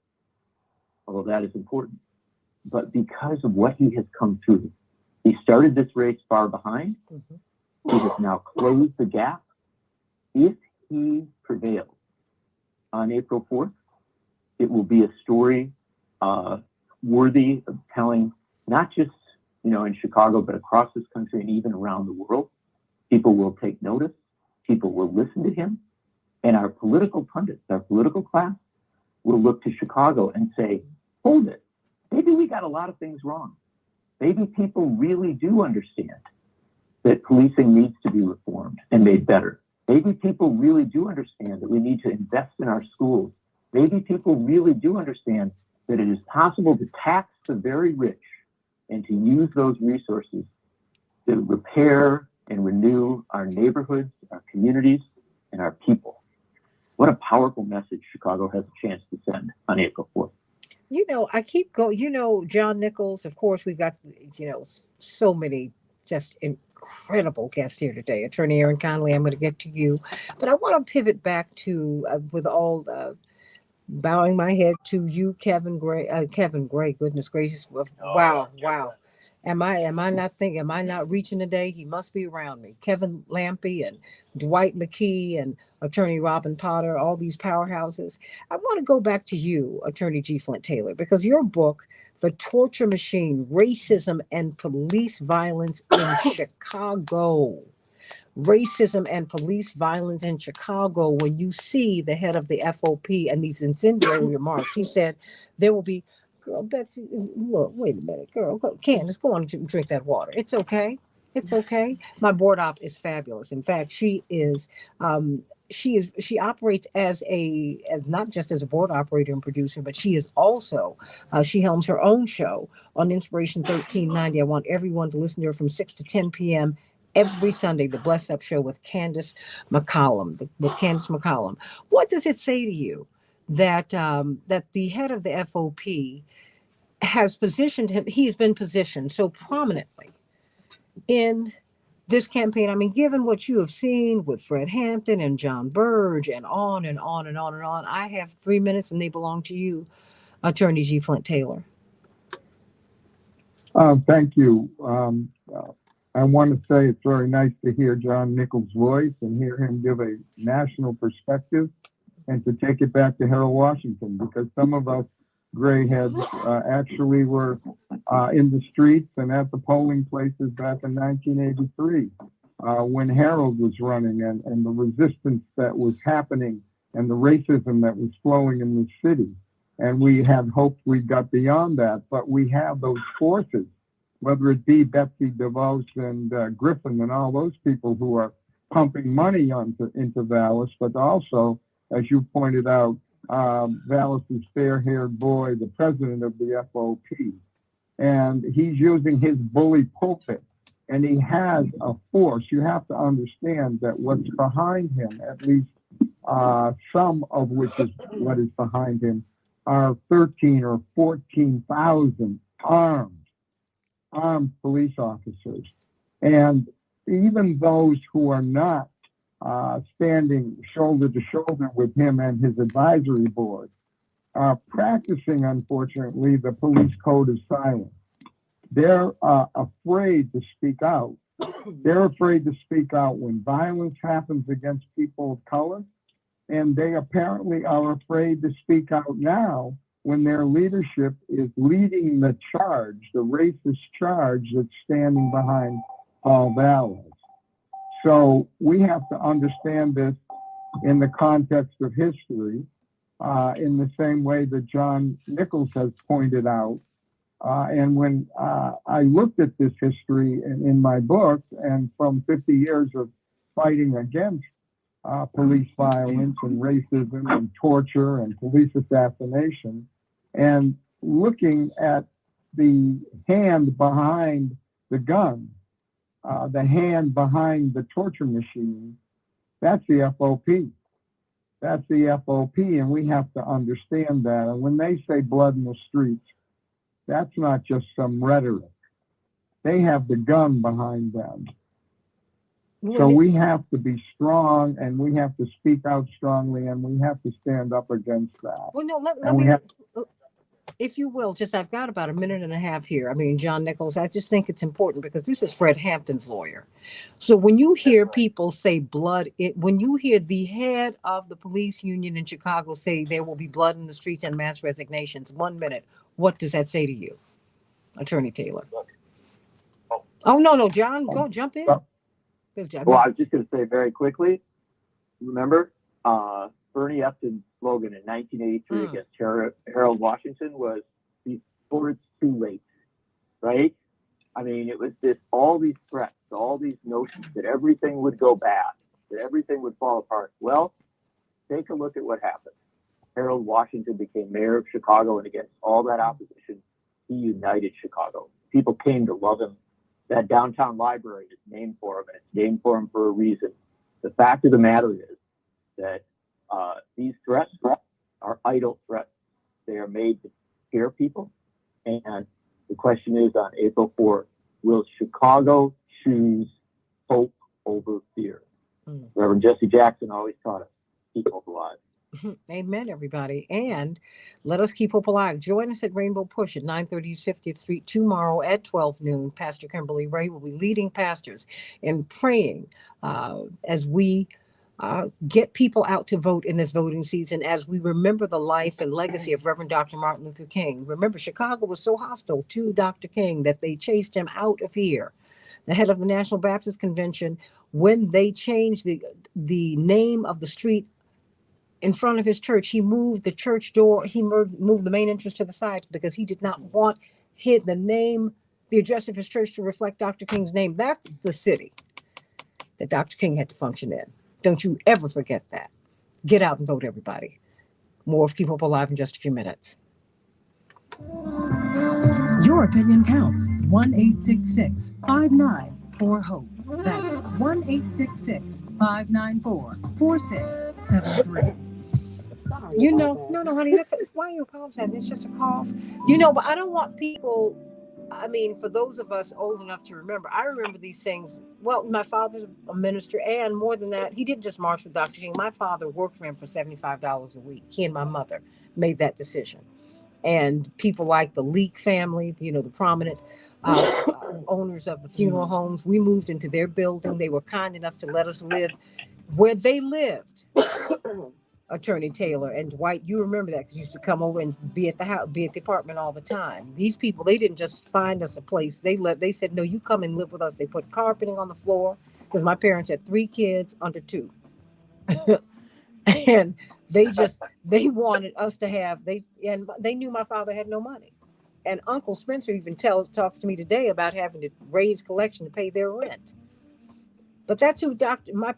although that is important, but because of what he has come through. He started this race far behind. He has now closed the gap. If he prevails on April 4th, it will be a story worthy of telling, not just in Chicago, but across this country and even around the world. People will take notice. People will listen to him. And our political pundits, our political class, will look to Chicago and say, hold it. Maybe we got a lot of things wrong. Maybe people really do understand that policing needs to be reformed and made better. Maybe people really do understand that we need to invest in our schools. Maybe people really do understand that it is possible to tax the very rich and to use those resources to repair and renew our neighborhoods, our communities, and our people. What a powerful message Chicago has a chance to send on April 4th. I keep going, John Nichols, of course, we've got, so many just incredible guests here today. Attorney Aaron Conley, I'm going to get to you, but I want to pivot back to, with all Bowing my head to you, Kevin Gray. Kevin Gray, goodness gracious. Wow. Am I not thinking, am I not reaching today? He must be around me. Kevin Lampy and Dwight McKee and Attorney Robin Potter, all these powerhouses. I want to go back to you, Attorney G. Flint Taylor, because your book, The Torture Machine, Racism and Police Violence in Chicago. Racism and police violence in Chicago. When you see the head of the FOP and these incendiary remarks, he said there will be, girl, Betsy, look, wait a minute, girl, Candace, go on and drink that water. It's okay. It's okay. My board op is fabulous. In fact, she operates as not just as a board operator and producer, but she is also she helms her own show on Inspiration 1390. I want everyone to listen to her from 6 to 10 p.m. every Sunday, the Bless Up Show with Candace McCollum. What does it say to you that that the head of the FOP has positioned him? He's been positioned so prominently in this campaign. I mean, given what you have seen with Fred Hampton and John Burge and on and on and on and on. I have 3 minutes and they belong to you, Attorney G. Flint Taylor. Thank you. I want to say it's very nice to hear John Nichols' voice and hear him give a national perspective and to take it back to Harold Washington, because some of us gray heads actually were in the streets and at the polling places back in 1983 when Harold was running and the resistance that was happening and the racism that was flowing in the city. And we had hoped we got beyond that, but we have those forces, whether it be Betsy DeVos and Griffin and all those people who are pumping money into Vallis, but also, as you pointed out, Vallis's fair-haired boy, the president of the FOP. And he's using his bully pulpit, and he has a force. You have to understand that what's behind him, at least some of which is what is behind him, are 13 or 14,000 armed police officers. And even those who are not standing shoulder to shoulder with him and his advisory board are practicing, unfortunately, the police code of silence. They're afraid to speak out. They're afraid to speak out when violence happens against people of color. And they apparently are afraid to speak out now when their leadership is leading the charge, the racist charge that's standing behind Paul Vallis. So we have to understand this in the context of history, in the same way that John Nichols has pointed out. And when I looked at this history in my book, and from 50 years of fighting against police violence and racism and torture and police assassination, and looking at the hand behind the gun, the hand behind the torture machine, that's the FOP. That's the FOP, and we have to understand that. And when they say blood in the streets, that's not just some rhetoric. They have the gun behind them. So we have to be strong, and we have to speak out strongly, and we have to stand up against that. Well, no, let me, if you will, I've got about a minute and a half here. I mean, John Nichols, I just think it's important because this is Fred Hampton's lawyer. So when you hear people say blood, when you hear the head of the police union in Chicago say there will be blood in the streets and mass resignations, 1 minute, what does that say to you, Attorney Taylor? Oh, no, John, go jump in. Well, I was just going to say very quickly, remember Bernie Epstein's slogan in 1983 against Harold Washington was "Before it's too late," right? I mean, it was all these threats, all these notions that everything would go bad, that everything would fall apart. Well, take a look at what happened. Harold Washington became mayor of Chicago, and against all that opposition, he united Chicago. People came to love him. That downtown library is named for him, and it's named for him for a reason. The fact of the matter is that these threats are idle threats. They are made to scare people. And the question is, on April 4th, will Chicago choose hope over fear? Reverend Jesse Jackson always taught us, keep hope alive. Amen, everybody. And let us keep hope alive. Join us at Rainbow Push at 930 East 50th Street tomorrow at 12 noon. Pastor Kimberly Ray will be leading pastors in praying as we get people out to vote in this voting season, as we remember the life and legacy of Reverend Dr. Martin Luther King. Remember, Chicago was so hostile to Dr. King that they chased him out of here. The head of the National Baptist Convention, when they changed the name of the street in front of his church, he moved the church door, he moved the main entrance to the side because he did not want the address of his church to reflect Dr. King's name. That's the city that Dr. King had to function in. Don't you ever forget that. Get out and vote, everybody. More of Keep Hope Alive in just a few minutes. Your opinion counts. 1-866-594-HOPE. That's 1-866-594-4673. You know, no, honey, that's why you apologize. It's just a cough. You know, but I don't want people, I mean, for those of us old enough to remember, I remember these things. Well, my father's a minister, and more than that, he didn't just march with Dr. King. My father worked for him for $75 a week. He and my mother made that decision. And people like the Leak family, you know, the prominent owners of the funeral homes, we moved into their building. They were kind enough to let us live where they lived. Attorney Taylor and Dwight, you remember that because you used to come over and be at the house, be at the apartment all the time. These people, they didn't just find us a place. They said, no, you come and live with us. They put carpeting on the floor because my parents had 3 kids under 2. And they wanted us to have, they knew my father had no money. And Uncle Spencer even talks to me today about having to raise collection to pay their rent. But that's who my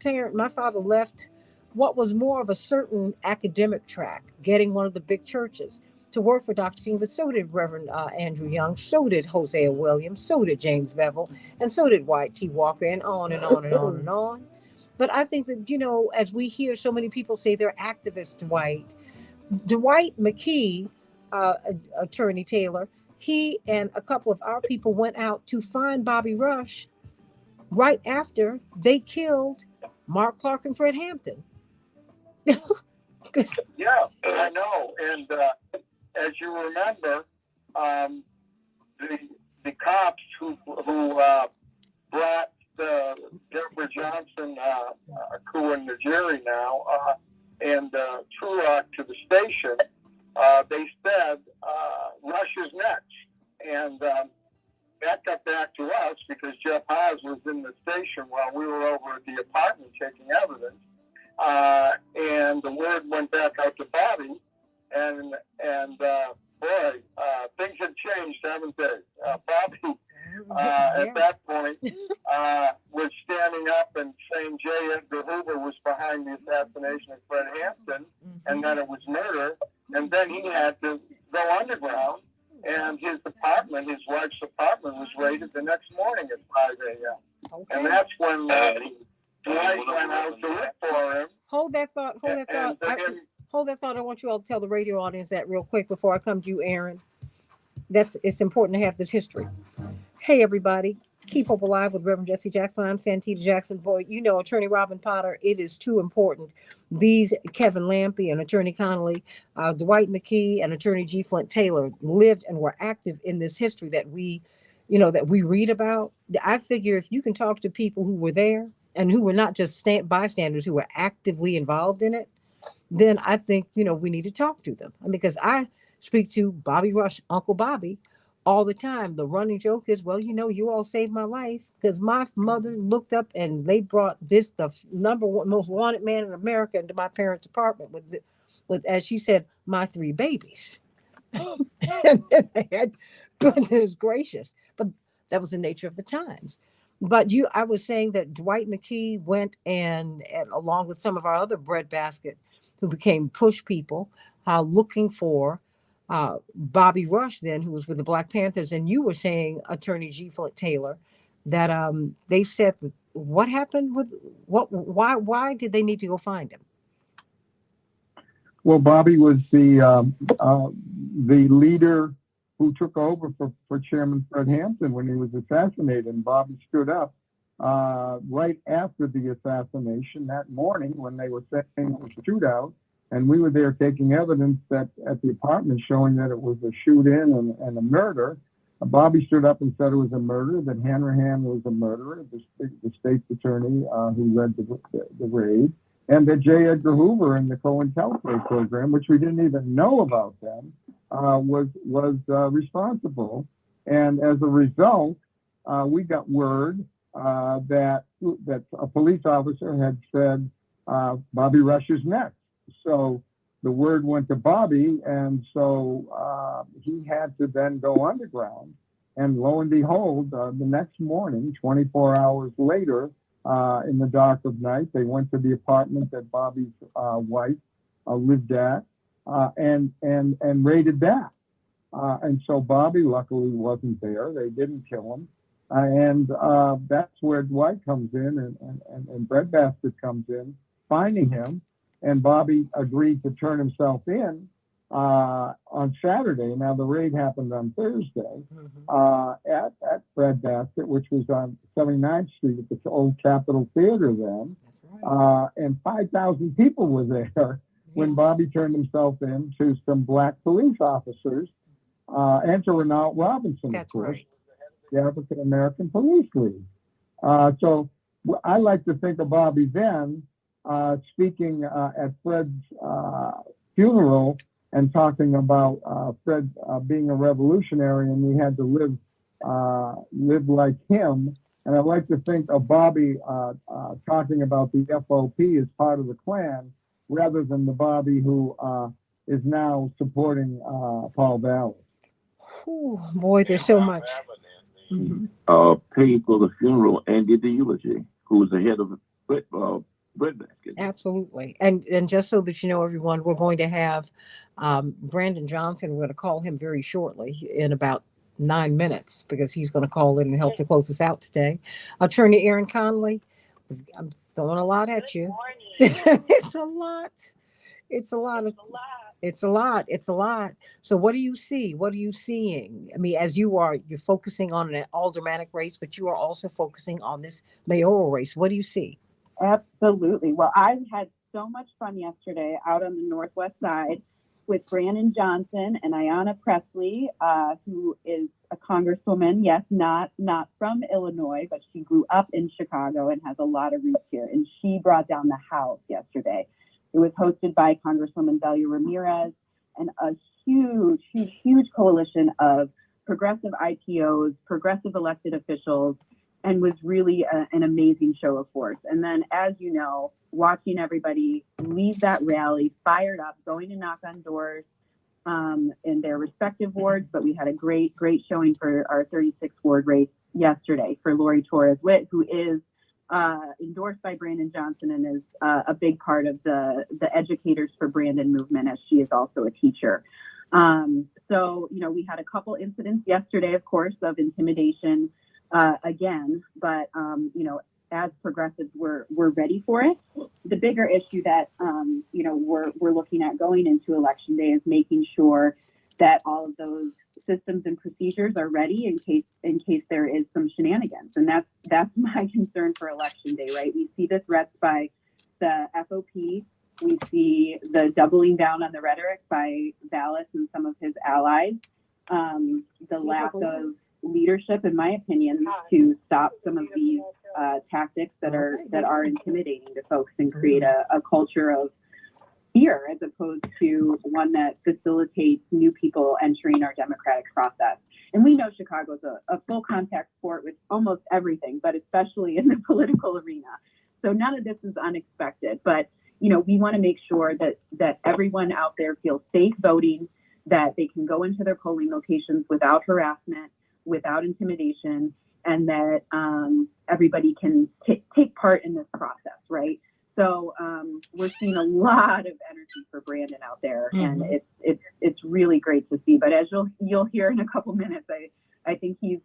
father left what was more of a certain academic track, getting one of the big churches to work for Dr. King, but so did Reverend Andrew Young, so did Hosea Williams, so did James Bevel, and so did Dwight T. Walker, and on and on and on and on. But I think that, you know, as we hear so many people say they're activists, Dwight McKee, Attorney Taylor, he and a couple of our people went out to find Bobby Rush right after they killed Mark Clark and Fred Hampton. Yeah, I know. And as you remember, the cops who brought Deborah Johnson, Kua and Najeri now, and Truax to the station, they said Rush is next. And that got back to us because Jeff Haas was in the station while we were over at the apartment taking evidence. And the word went back out to Bobby, and boy, things had changed, haven't they? Bobby, at that point, was standing up and saying J. Edgar Hoover was behind the assassination of Fred Hampton, and that it was murder, and then he had to go underground, and his wife's apartment was raided the next morning at 5 a.m. Okay. And that's when Dwight went out to look for him. Hold that thought. I want you all to tell the radio audience that real quick before I come to you, Aaron. It's important to have this history. Hey, everybody. Keep Hope Alive with Reverend Jesse Jackson. I'm Santita Jackson. Boy, you know, Attorney Robin Potter, it is too important. These Kevin Lampe and Attorney Connolly, Dwight McKee and Attorney G. Flint Taylor lived and were active in this history that we read about. I figure if you can talk to people who were there and who were not just bystanders, who were actively involved in it, then I think, you know, we need to talk to them. I mean, because I speak to Bobby Rush, Uncle Bobby, all the time. The running joke is, well, you know, you all saved my life because my mother looked up and they brought the number one most wanted man in America into my parents' apartment with, as she said, my 3 babies. And they had, goodness gracious, but that was the nature of the times. But I was saying that Dwight McKee went and along with some of our other breadbasket who became push people, looking for Bobby Rush then, who was with the Black Panthers. And you were saying, Attorney G. Flint Taylor, that they said, what happened with why did they need to go find him? Well, Bobby was the leader who took over for Chairman Fred Hampton when he was assassinated. And Bobby stood up right after the assassination that morning when they were saying it was a shootout. And we were there taking evidence that at the apartment showing that it was a shoot-in and a murder. Bobby stood up and said it was a murder, that Hanrahan was a murderer, the state's attorney who led the raid, and that J. Edgar Hoover in the COINTELPRO program, which we didn't even know about then, was responsible. And as a result, we got word that a police officer had said Bobby Rush is next. So the word went to Bobby, and so he had to then go underground. And lo and behold, the next morning, 24 hours later, in the dark of night, they went to the apartment that Bobby's wife lived at and raided that. And so Bobby luckily wasn't there. They didn't kill him. And that's where Dwight comes in and Breadbasket comes in, finding him. And Bobby agreed to turn himself in on Saturday. Now, the raid happened on Thursday at Breadbasket, which was on 79th Street at the old Capitol Theater then. And 5,000 people were there when Bobby turned himself in to some black police officers and to Renault Robinson, of course, the African American Police League. So I like to think of Bobby then speaking at Fred's funeral and talking about Fred being a revolutionary, and we had to live like him. And I like to think of Bobby talking about the FOP as part of the Klan, rather than the Bobby who is now supporting Paul Vallas. Ooh, boy, there's so much. Paid for the funeral and did the eulogy, who was the head of the Breadbasket. Absolutely. And just so that you know, everyone, we're going to have Brandon Johnson. We're going to call him very shortly in about 9 minutes, because he's going to call in and help to close us out today. Attorney Aaron Conley, I'm throwing a lot at you. It's a lot. It's a lot. It's a lot. It's a lot. So what do you see? What are you seeing? I mean, as you're focusing on an aldermanic race, but you are also focusing on this mayoral race. What do you see? Absolutely. Well, I had so much fun yesterday out on the Northwest side with Brandon Johnson and Ayanna Pressley, who is a congresswoman. Yes, not from Illinois, but she grew up in Chicago and has a lot of roots here. And she brought down the house yesterday. It was hosted by Congresswoman Delia Ramirez and a huge coalition of progressive IPOs, progressive elected officials, and was really an amazing show of force. And then, as you know, watching everybody leave that rally fired up, going to knock on doors in their respective wards. But we had a great showing for our 36th ward race yesterday for Lori Torres-Witt, who is endorsed by Brandon Johnson and is a big part of the Educators for Brandon movement, as she is also a teacher. So, you know, we had a couple incidents yesterday, of course, of intimidation again, but, you know, as progressives, we're ready for it. The bigger issue that, you know, we're looking at going into Election Day is making sure that all of those systems and procedures are ready in case there is some shenanigans. And that's my concern for Election Day, right? We see the threats by the FOP. We see the doubling down on the rhetoric by Vallas and some of his allies. The lack of leadership, in my opinion, to stop some of these tactics that are intimidating to folks and create a culture of fear, as opposed to one that facilitates new people entering our democratic process. And we know Chicago's a full contact sport with almost everything, but especially in the political arena. So none of this is unexpected, but you know, we want to make sure that everyone out there feels safe voting, that they can go into their polling locations without harassment, without intimidation, and that everybody can take part in this process, right? So we're seeing a lot of energy for Brandon out there, and it's really great to see. But as you'll hear in a couple minutes, I think he's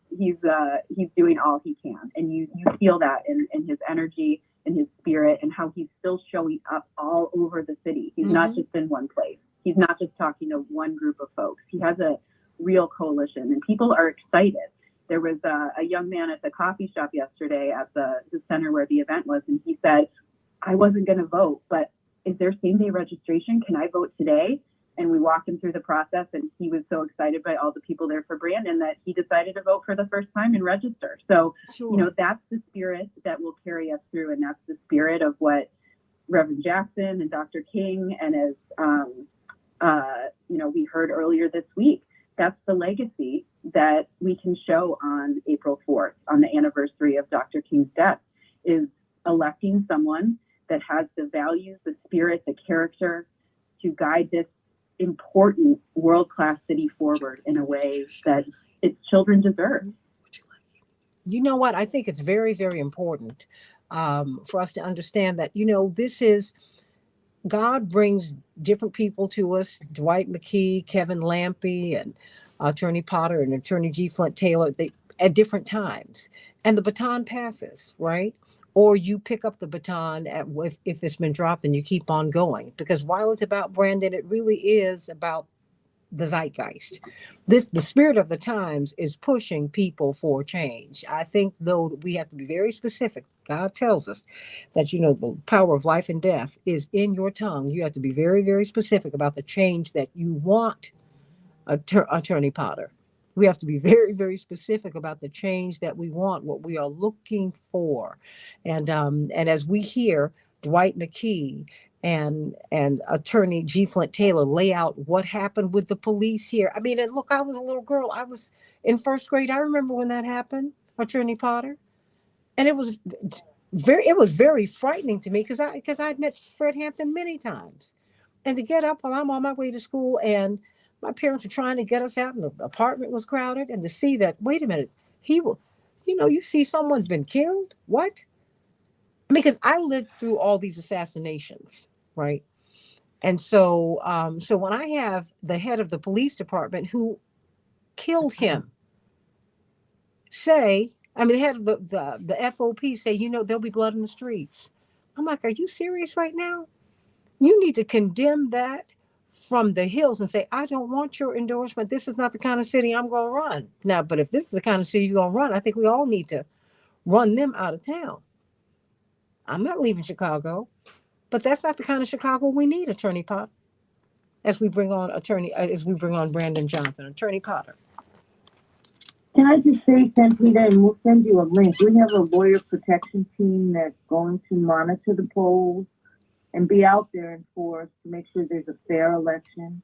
doing all he can, and you feel that in his energy, in his spirit, and how he's still showing up all over the city. He's not just in one place. He's not just talking to one group of folks. He has a real coalition, and people are excited. There was a young man at the coffee shop yesterday at the center where the event was, and he said, I wasn't going to vote, but is there same day registration? Can I vote today? And we walked him through the process, and he was so excited by all the people there for Brandon that he decided to vote for the first time and register. So, you know, that's the spirit that will carry us through, and that's the spirit of what Reverend Jackson and Dr. King, and as you know, we heard earlier this week, that's the legacy that we can show on April 4th, on the anniversary of Dr. King's death, is electing someone that has the values, the spirit, the character to guide this important world-class city forward in a way that its children deserve. You know what? I think it's very, very important for us to understand that, you know, this is, God brings different people to us, Dwight McKee, Kevin Lampe, and Attorney Potter and Attorney G. Flint Taylor, they at different times. And the baton passes, right? Or you pick up the baton if it's been dropped and you keep on going. Because while it's about Brandon, it really is about the zeitgeist. The spirit of the times is pushing people for change. I think, though, that we have to be very specific. God tells us that, you know, the power of life and death is in your tongue. You have to be very, very specific about the change that you want, Attorney Potter. We have to be very, very specific about the change that we want, what we are looking for. And as we hear Dwight McKee and Attorney G. Flint Taylor lay out what happened with the police here. I mean, and look, I was a little girl. I was in first grade. I remember when that happened, Attorney Potter. And it was very frightening to me because I'd met Fred Hampton many times. And to get up while I'm on my way to school and my parents were trying to get us out and the apartment was crowded, and to see that, wait a minute, he will, you know, you see someone's been killed? What? Because I lived through all these assassinations, right? And so so when I have the head of the police department who killed him say, I mean, the head of the FOP say, you know, there'll be blood in the streets. I'm like, are you serious right now? You need to condemn that from the hills and say, I don't want your endorsement. This is not the kind of city I'm going to run. Now, but if this is the kind of city you're going to run, I think we all need to run them out of town. I'm not leaving Chicago, but that's not the kind of Chicago we need, Attorney Potter. As we bring on Brandon Johnson, Attorney Potter. Can I just say, Santita, and we'll send you a link. We have a lawyer protection team that's going to monitor the polls and be out there in force to make sure there's a fair election,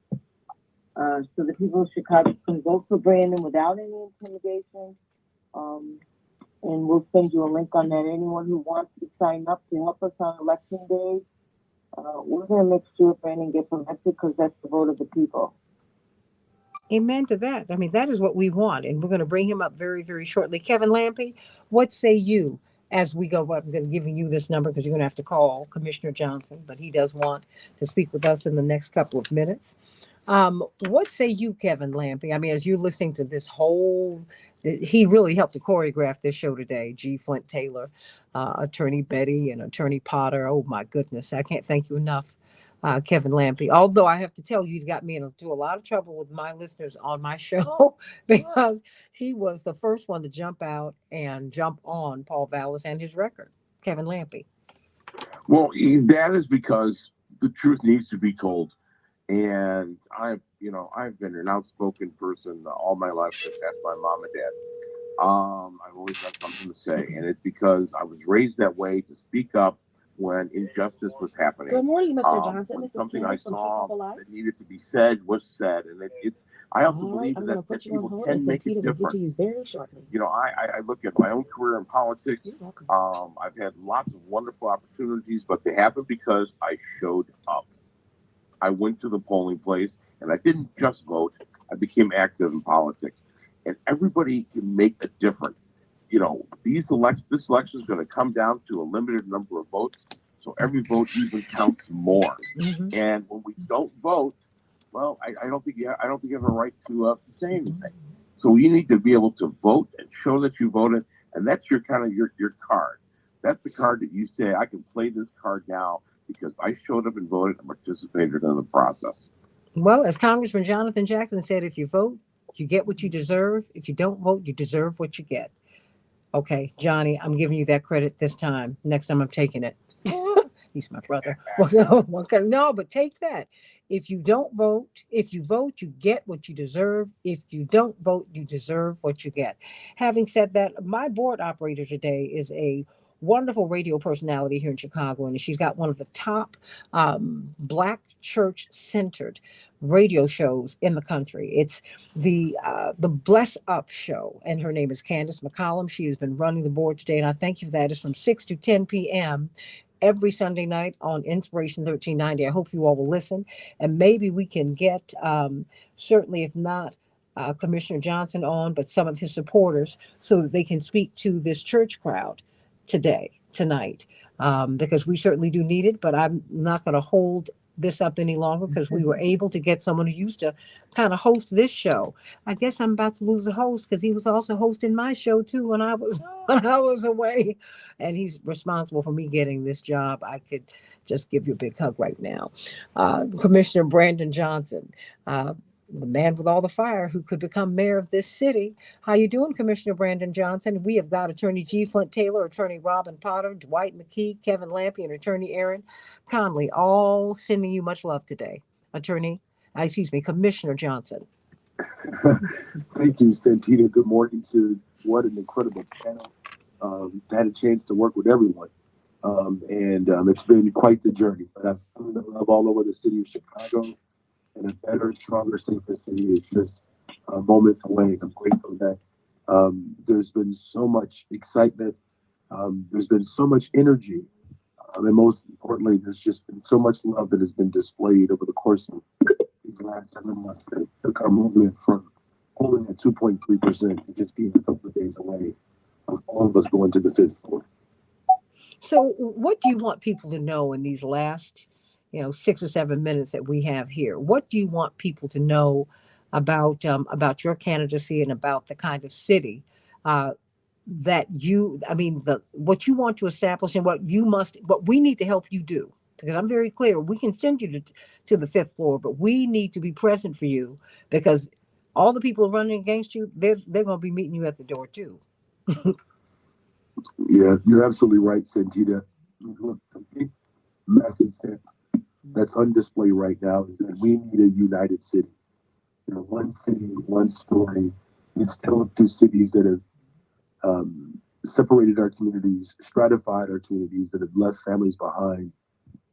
so the people of Chicago can vote for Brandon without any intimidation. And we'll send you a link on that. Anyone who wants to sign up to help us on election day, we're going to make sure Brandon gets elected because that's the vote of the people. Amen to that. I mean, that is what we want, and we're going to bring him up very, very shortly. Kevin Lampe, what say you as we go up? I'm going to give you this number because you're going to have to call Commissioner Johnson, but he does want to speak with us in the next couple of minutes. What say you, Kevin Lampe? I mean, as you're listening to this whole, he really helped to choreograph this show today. G. Flint Taylor, Attorney Betty, and Attorney Potter. Oh my goodness, I can't thank you enough. Kevin Lampe, although I have to tell you, he's got me into a lot of trouble with my listeners on my show because he was the first one to jump out and jump on Paul Vallas and his record. Kevin Lampe. Well, that is because the truth needs to be told. And I've been an outspoken person all my life. Just ask my mom and dad. I've always got something to say. And it's because I was raised that way, to speak up when injustice was happening. Good morning, Mr. Johnson. When This is something I Candace from saw Keep Hope Alive. that needed to be said was said. And I also believe I'm that, going to put that you on people hold, can and make Santita it will get different. to you very shortly. You know, I look at my own career in politics. You're welcome. I've had lots of wonderful opportunities, but they happened because I showed up. I went to the polling place, and I didn't just vote. I became active in politics. And everybody can make a difference. You know, this election is going to come down to a limited number of votes, so every vote even counts more. Mm-hmm. And when we don't vote, well, I don't think you have a right to say anything. So you need to be able to vote and show that you voted, and that's your card. That's the card that you say, I can play this card now because I showed up and voted and participated in the process. Well, as Congressman Jonathan Jackson said, if you vote, you get what you deserve. If you don't vote, you deserve what you get. Okay, Johnny, I'm giving you that credit this time. Next time I'm taking it. He's my brother. No, but take that. If you don't vote, if you vote, you get what you deserve. If you don't vote, you deserve what you get. Having said that, my board operator today is a wonderful radio personality here in Chicago, and she's got one of the top Black church centered radio shows in the country. It's the Bless Up Show, and her name is Candace McCollum. She has been running the board today, and I thank you for that. It's from 6 to 10 p.m. every Sunday night on Inspiration 1390. I hope you all will listen, and maybe we can get, certainly if not Commissioner Johnson on, but some of his supporters so that they can speak to this church crowd tonight, because we certainly do need it, but I'm not going to hold this up any longer because we were able to get someone who used to kind of host this show. I guess I'm about to lose a host because he was also hosting my show too when I was away, and he's responsible for me getting this job. I could just give you a big hug right now. Commissioner Brandon Johnson, the man with all the fire who could become mayor of this city. How you doing, Commissioner Brandon Johnson? We have got Attorney G. Flint Taylor, Attorney Robin Potter, Dwight McKee, Kevin Lampe, and Attorney Aaron Conley, all sending you much love today. Commissioner Johnson. Thank you, Santita. Good morning to what an incredible panel. Had a chance to work with everyone. And it's been quite the journey. But I've found the love all over the city of Chicago. And a better, stronger, safer city is just moments away. I'm grateful that there's been so much excitement. There's been so much energy. And most importantly, there's just been so much love that has been displayed over the course of these last 7 months that took our movement from holding at 2.3% to just being a couple of days away of all of us going to the 5th floor. So what do you want people to know in these last 6 or 7 minutes that we have here? What do you want people to know about your candidacy and about the kind of city that what you want to establish and what we need to help you do? Because I'm very clear, we can send you to the 5th floor, but we need to be present for you because all the people running against you, they're going to be meeting you at the door too. Yeah, you're absolutely right, Santita. The big message that's on display right now is that we need a united city. One city, one story. Instead of two cities that have separated our communities, stratified our communities, that have left families behind,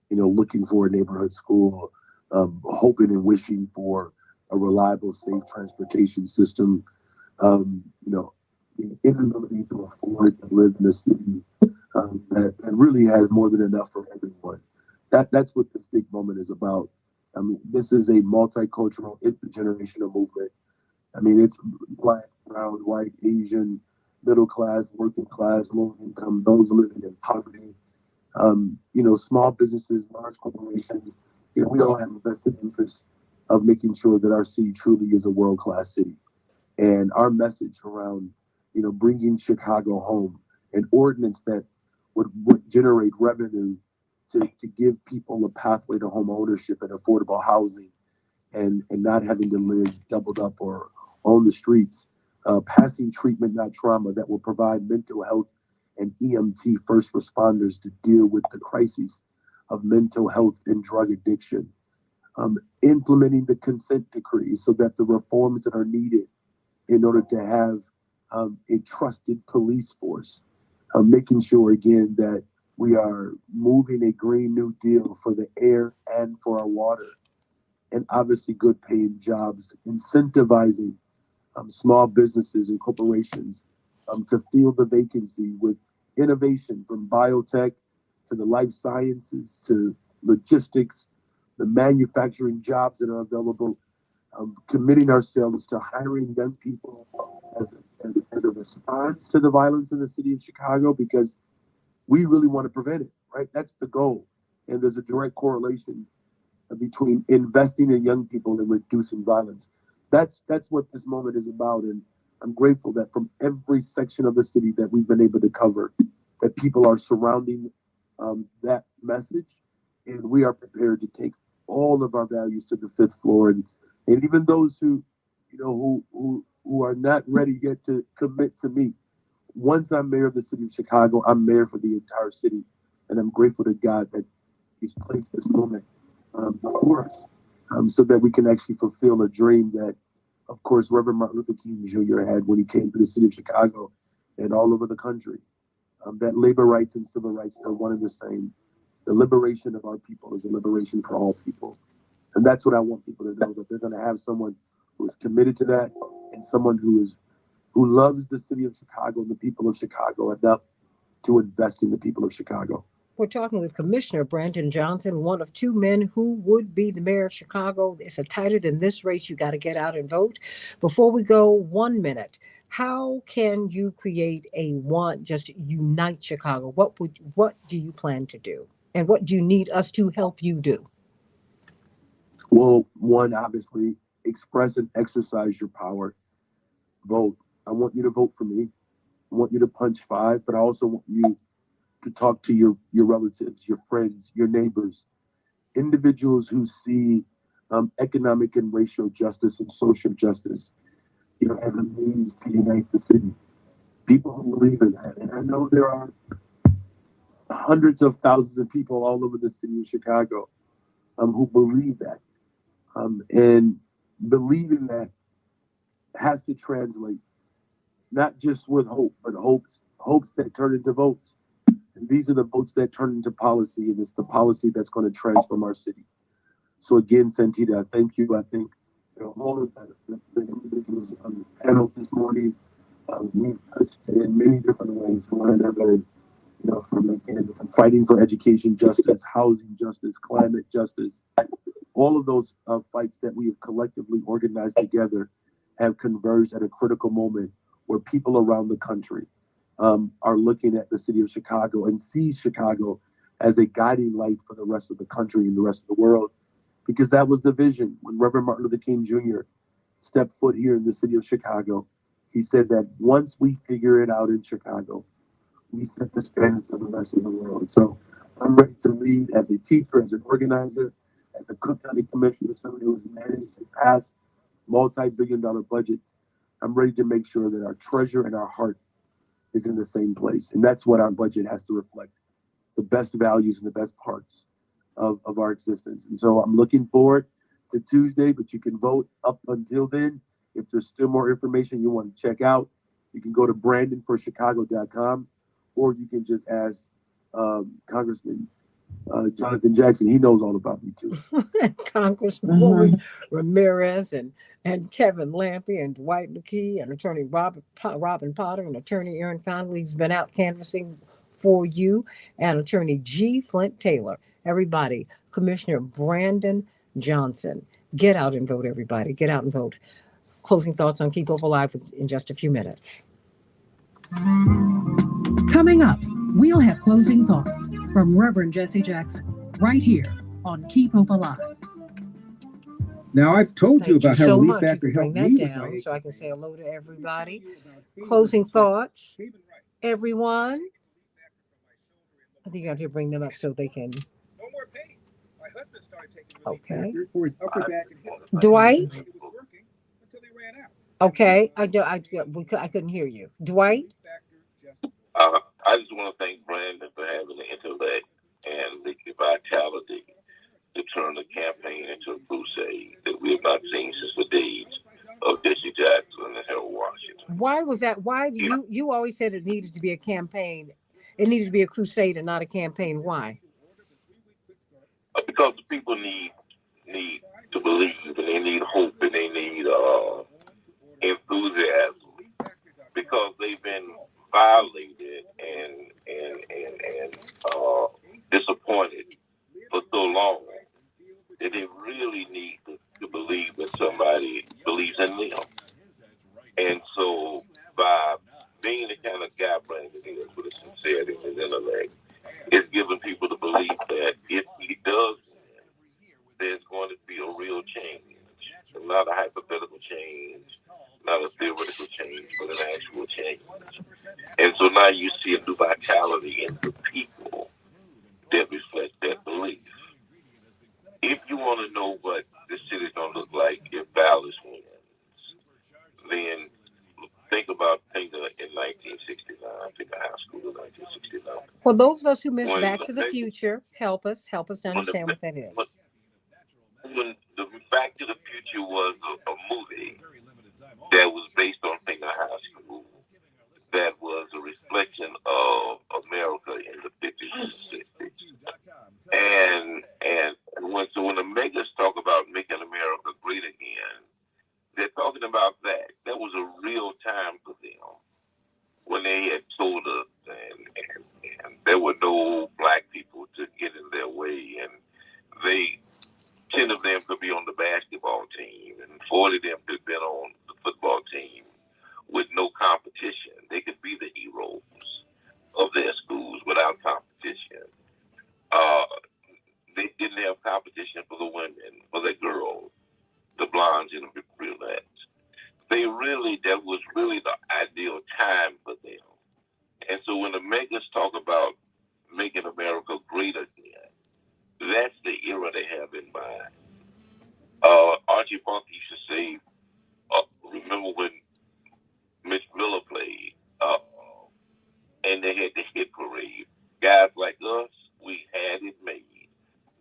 looking for a neighborhood school, hoping and wishing for a reliable, safe transportation system, the inability to afford to live in a city that really has more than enough for everyone. That's what this big moment is about. I mean, this is a multicultural, intergenerational movement. I mean, it's Black, brown, white, Asian, middle class, working class, low income, those living in poverty, small businesses, large corporations. We all have a vested interest of making sure that our city truly is a world-class city. And our message around, bringing Chicago home, an ordinance that would generate revenue to give people a pathway to home ownership and affordable housing and not having to live doubled up or on the streets, passing treatment, not trauma, that will provide mental health and EMT first responders to deal with the crises of mental health and drug addiction, implementing the consent decree so that the reforms that are needed in order to have a trusted police force, making sure again that we are moving a Green New Deal for the air and for our water, and obviously good paying jobs, incentivizing small businesses and corporations to fill the vacancy with innovation from biotech to the life sciences to logistics, the manufacturing jobs that are available, committing ourselves to hiring young people as a response to the violence in the city of Chicago, because we really want to prevent it, right? That's the goal. And there's a direct correlation between investing in young people and reducing violence. That's what this moment is about. And I'm grateful that from every section of the city that we've been able to cover, that people are surrounding that message. And we are prepared to take all of our values to the 5th floor. And even those who are not ready yet to commit to me. Once I'm mayor of the city of Chicago, I'm mayor for the entire city. And I'm grateful to God that He's placed this moment before us, so that we can actually fulfill a dream that, of course, Reverend Martin Luther King Jr. had when he came to the city of Chicago and all over the country. That labor rights and civil rights are one and the same. The liberation of our people is a liberation for all people. And that's what I want people to know, that they're going to have someone who is committed to that, and someone who loves the city of Chicago and the people of Chicago enough to invest in the people of Chicago. We're talking with Commissioner Brandon Johnson, one of two men who would be the mayor of Chicago. It's a tighter than this race. You got to get out and vote. Before we go, 1 minute. How can you create just unite Chicago? What do you plan to do? And what do you need us to help you do? Well, one, obviously, express and exercise your power. Vote. I want you to vote for me. I want you to punch 5, but I also want you to talk to your relatives, your friends, your neighbors, individuals who see economic and racial justice and social justice, as a means to unite the city. People who believe in that. And I know there are hundreds of thousands of people all over the city of Chicago who believe that. And believing that has to translate, not just with hope, but hopes that turn into votes. And these are the votes that turn into policy, and it's the policy that's going to transform our city. So again, Santita, I thank you. I think all of the individuals on the panel this morning, we've touched in many different ways one another, from fighting for education justice, housing justice, climate justice. All of those fights that we have collectively organized together have converged at a critical moment where people around the country are looking at the city of Chicago and see Chicago as a guiding light for the rest of the country and the rest of the world. Because that was the vision when Reverend Martin Luther King Jr. stepped foot here in the city of Chicago. He said that once we figure it out in Chicago, we set the standards for the rest of the world. So I'm ready to lead as a teacher, as an organizer, as a Cook County Commissioner, somebody who has managed to pass multi-billion-dollar budgets. I'm ready to make sure that our treasure and our heart is in the same place. And that's what our budget has to reflect, the best values and the best parts of our existence. And so I'm looking forward to Tuesday, but you can vote up until then. If there's still more information you want to check out, you can go to brandonforchicago.com, or you can just ask Congressman Jonathan Jackson. He knows all about me too. Congresswoman Ramirez and Kevin Lampe and Dwight McKee and Attorney Robin Potter and Attorney Aaron Connolly's been out canvassing for you, and Attorney G. Flint Taylor. Everybody, Commissioner Brandon Johnson. Get out and vote, everybody. Get out and vote. Closing thoughts on Keep Hope Alive in just a few minutes. Coming up, we'll have closing thoughts from Reverend Jesse Jackson right here on Keep Hope Alive. Now, I've told you about how Relief You Factor can bring helped me that with down my so I can say hello to everybody. Closing thoughts, everyone. I think you have to bring them up so they can. No more pain. My husband started taking Relief Okay. Factor for his upper back and hip. Dwight. It was working until he ran out. Okay, I couldn't hear you. Dwight. I just want to thank Brandon for having the intellect and the vitality to turn the campaign into a crusade that we have not seen since the days of Jesse Jackson and Harold Washington. Why was that? Why you always said it needed to be a campaign? It needed to be a crusade and not a campaign. Why? Because the people need to believe, and they need hope, and they need enthusiasm, because they've been violated and disappointed for so long that they really need to believe that somebody believes in them. And so by being the kind of guy Brandon is with his sincerity and his intellect, it's giving people the belief that if he does win, there's going to be a real change. Not a hypothetical change, not a theoretical change, but an actual change. And so now you see a new vitality in the people that reflect that belief. If you want to know what the city's going to look like if Ballas wins, think about in 1969, think of high school in 1969. For those of us who missed When Back to the Future, help us to understand what that is. When the Back to the Future was a movie that was based on Finger High School, that was a reflection of America in the 50s and 60s. And when the makers talk about making America great again, they're talking about that. That was a real time for them when they had told us, and there were no black people to get in their way, and 10 of them could be on the basketball team, and 40 of them could have been on the football team with no competition. They could be the heroes of their schools without competition. They didn't have competition for the women, for the girls, the blondes and the brunettes. That was really the ideal time for them. And so when the makers talk about making America great again, that's the era they have in mind. Archie Bunker used to say, remember when Mitch Miller played, and they had the hit parade. Guys like us, we had it made.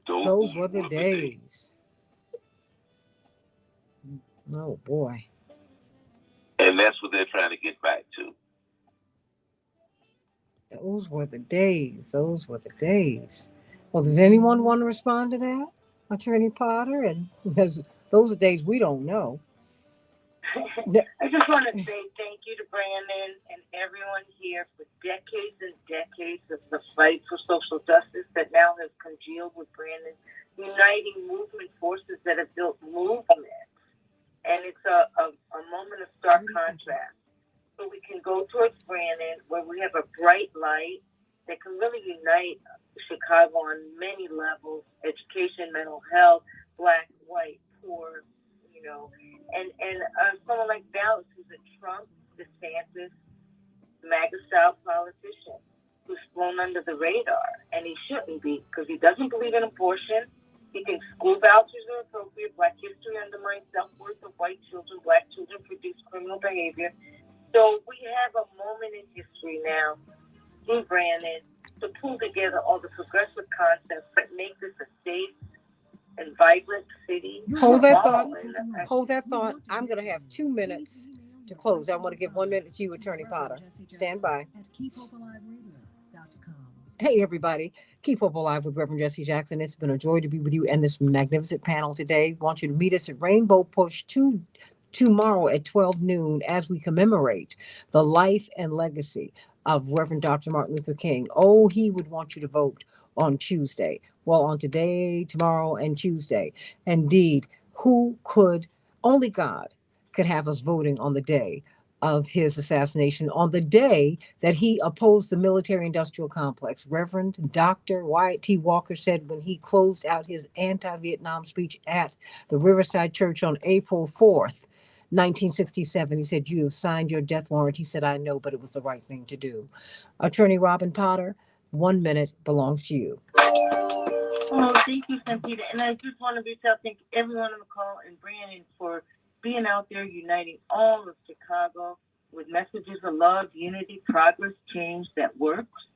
Those were the days. Oh, boy. And that's what they're trying to get back to. Those were the days. Those were the days. Well, does anyone want to respond to that? Attorney Potter? And those are days we don't know. I just want to say thank you to Brandon and everyone here for decades and decades of the fight for social justice that now has congealed with Brandon, uniting movement forces that have built movements. And it's a moment of stark contrast. So we can go towards Brandon, where we have a bright light that can really unite Chicago on many levels: education, mental health, black, white, poor, and someone like Dallas, who's a Trump, DeSantis, MAGA-style politician who's flown under the radar, and he shouldn't be, because he doesn't believe in abortion. He thinks school vouchers are appropriate. Black history undermines self-worth of white children. Black children produce criminal behavior. So we have a moment in history now through Brandon to pull together all the progressive concepts that make this a safe and vibrant city. Hold that thought. I'm going to have 2 minutes to close. I want to give 1 minute to you, Attorney Potter. Stand by. Hey, everybody. Keep Hope Alive with Reverend Jesse Jackson. It's been a joy to be with you and this magnificent panel today. I want you to meet us at Rainbow Push tomorrow at 12 noon as we commemorate the life and legacy of Reverend Dr. Martin Luther King. Oh, he would want you to vote on Tuesday. Well, on today, tomorrow, and Tuesday. Indeed, only God could have us voting on the day of his assassination, on the day that he opposed the military-industrial complex. Reverend Dr. Wyatt T. Walker said when he closed out his anti-Vietnam speech at the Riverside Church on April 4th, 1967, he said, "You have signed your death warrant." He said, "I know, but it was the right thing to do." Attorney Robin Potter, 1 minute belongs to you. Oh, thank you, Santita. And I just want to reach out, thank everyone on the call and Brandon for being out there uniting all of Chicago with messages of love, unity, progress, change that works.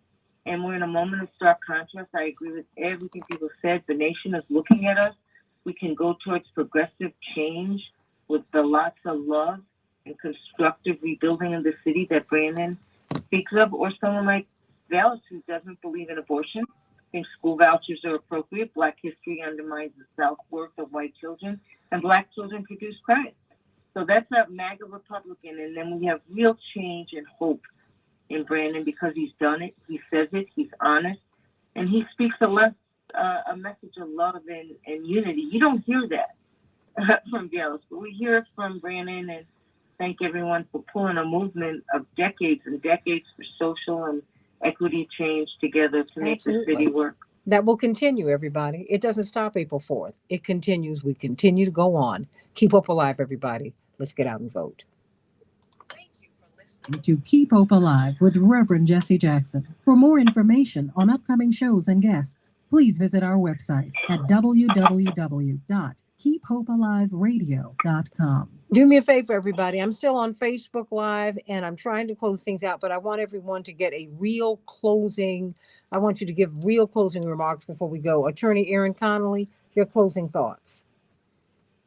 And we're in a moment of stark contrast. I agree with everything people said. The nation is looking at us. We can go towards progressive change with the lots of love and constructive rebuilding of the city that Brandon speaks of, or someone like Dallas who doesn't believe in abortion, thinks school vouchers are appropriate, Black history undermines the self-worth of white children, and Black children produce crime. So that's a MAGA Republican, and then we have real change and hope in Brandon because he's done it, he says it, he's honest, and he speaks a message of love and unity. You don't hear that from Dallas, but we hear it from Brandon, and thank everyone for pulling a movement of decades and decades for social and equity change together to make the city work. That will continue, everybody. It doesn't stop April 4th. It continues. We continue to go on. Keep Hope Alive, everybody. Let's get out and vote. To Keep Hope Alive with Reverend Jesse Jackson. For more information on upcoming shows and guests, please visit our website at www.kpopalive.com. KeepHopeAliveRadio.com. Do me a favor, everybody. I'm still on Facebook Live and I'm trying to close things out, but I want everyone to get a real closing. I want you to give real closing remarks before we go. Attorney Erin Connolly, your closing thoughts.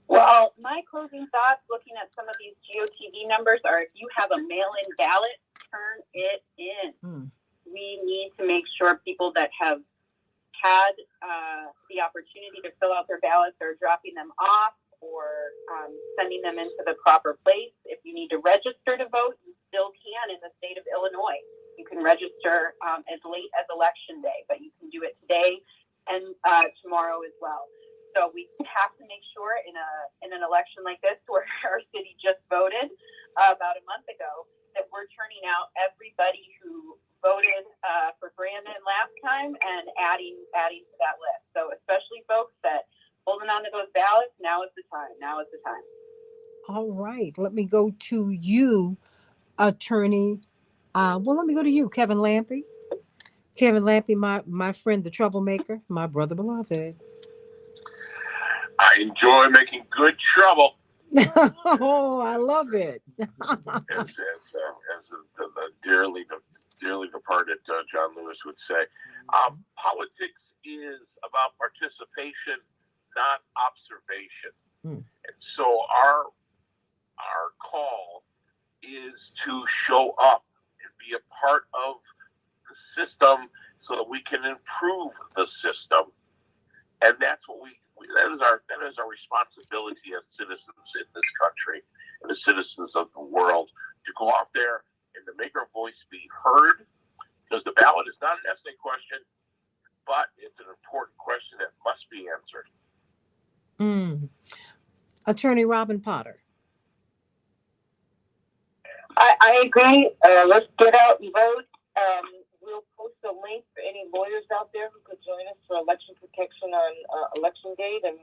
Well, my closing thoughts looking at some of these GOTV numbers are if you have a mail-in ballot, turn it in. We need to make sure people that have had the opportunity to fill out their ballots are dropping them off or sending them into the proper place. If you need to register to vote, you still can in the state of Illinois. You can register as late as Election Day, but you can do it today and tomorrow as well. So we have to make sure in an election like this, where our city just voted about a month ago, that we're turning out everybody who voted for Brandon last time and adding to that list. So especially folks that holding on to those ballots, now is the time. Now is the time. All right. Let me go to you, Attorney. Let me go to you, Kevin Lampe. Kevin Lampe, my friend, the troublemaker, my brother beloved. I enjoy making good trouble. Oh, I love it. as the dearly departed John Lewis would say, politics is about participation, not observation. And so our call is to show up and be a part of the system so that we can improve the system. And that's what that is our responsibility as citizens in this country and the citizens of the world, to go out there and to make our voice be heard, because the ballot is not an essay question, but it's an important question that must be answered. Attorney Robin Potter. I agree. Let's get out and vote. We'll post a link for any lawyers out there who could join us for election protection on election date and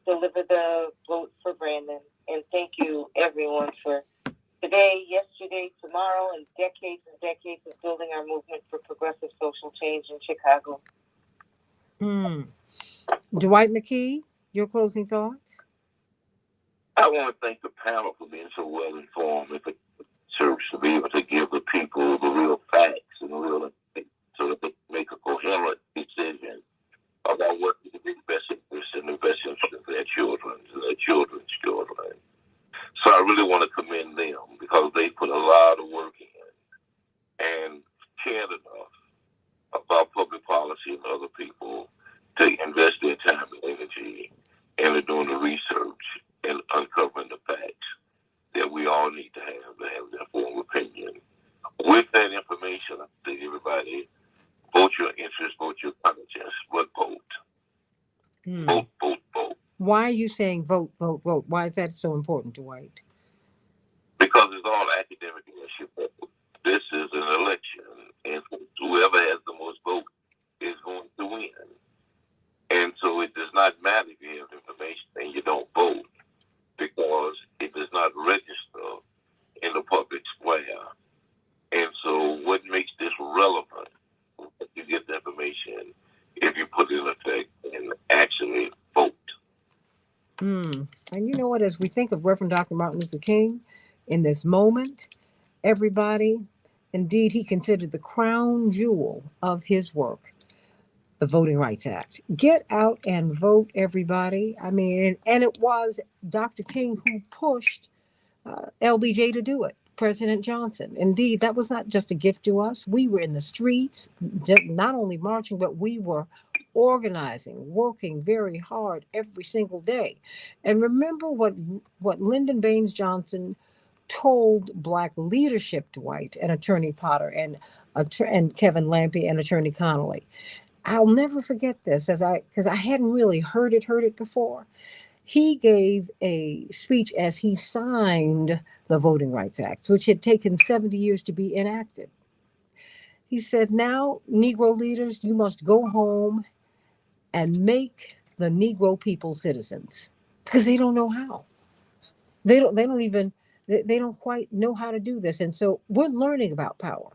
deliver the vote for Brandon. And thank you, everyone, for today, yesterday, tomorrow, and decades of building our movement for progressive social change in Chicago. Dwight McKee, your closing thoughts? I want to thank the panel for being so well informed. If it serves to be able to give the people the real facts and the real, so that they can make a coherent decision about what is in the best interest and the best interest of their children and their children's children. So I really want to commend them because they put a lot of work in and cared enough about public policy and other people to invest their time and energy into doing the research and uncovering the facts that we all need to have an informed opinion. With that information, I think everybody, vote your interest, vote your conscience, but vote. Vote. Why are you saying vote? Why is that so important, Dwight? Because it's all academic issue. This is an election, and whoever has the most votes is going to win. And so it does not matter if you have information and you don't vote, because it does not register in the public square. And so what makes this relevant, if you get the information, if you put it in effect and actually vote. And you know what, as we think of Reverend Dr. Martin Luther King in this moment, everybody, indeed, he considered the crown jewel of his work, the Voting Rights Act. Get out and vote, everybody. I mean, and it was Dr. King who pushed LBJ to do it, President Johnson. Indeed, that was not just a gift to us. We were in the streets, not only marching, but we were organizing, working very hard every single day. And remember what Lyndon Baines Johnson told Black leadership, Dwight, and Attorney Potter, and Kevin Lampe and Attorney Connolly. I'll never forget this, because I hadn't really heard it before. He gave a speech as he signed the Voting Rights Act, which had taken 70 years to be enacted. He said, "Now, Negro leaders, you must go home and make the Negro people citizens," because they don't know how. They don't quite know how to do this. And so we're learning about power.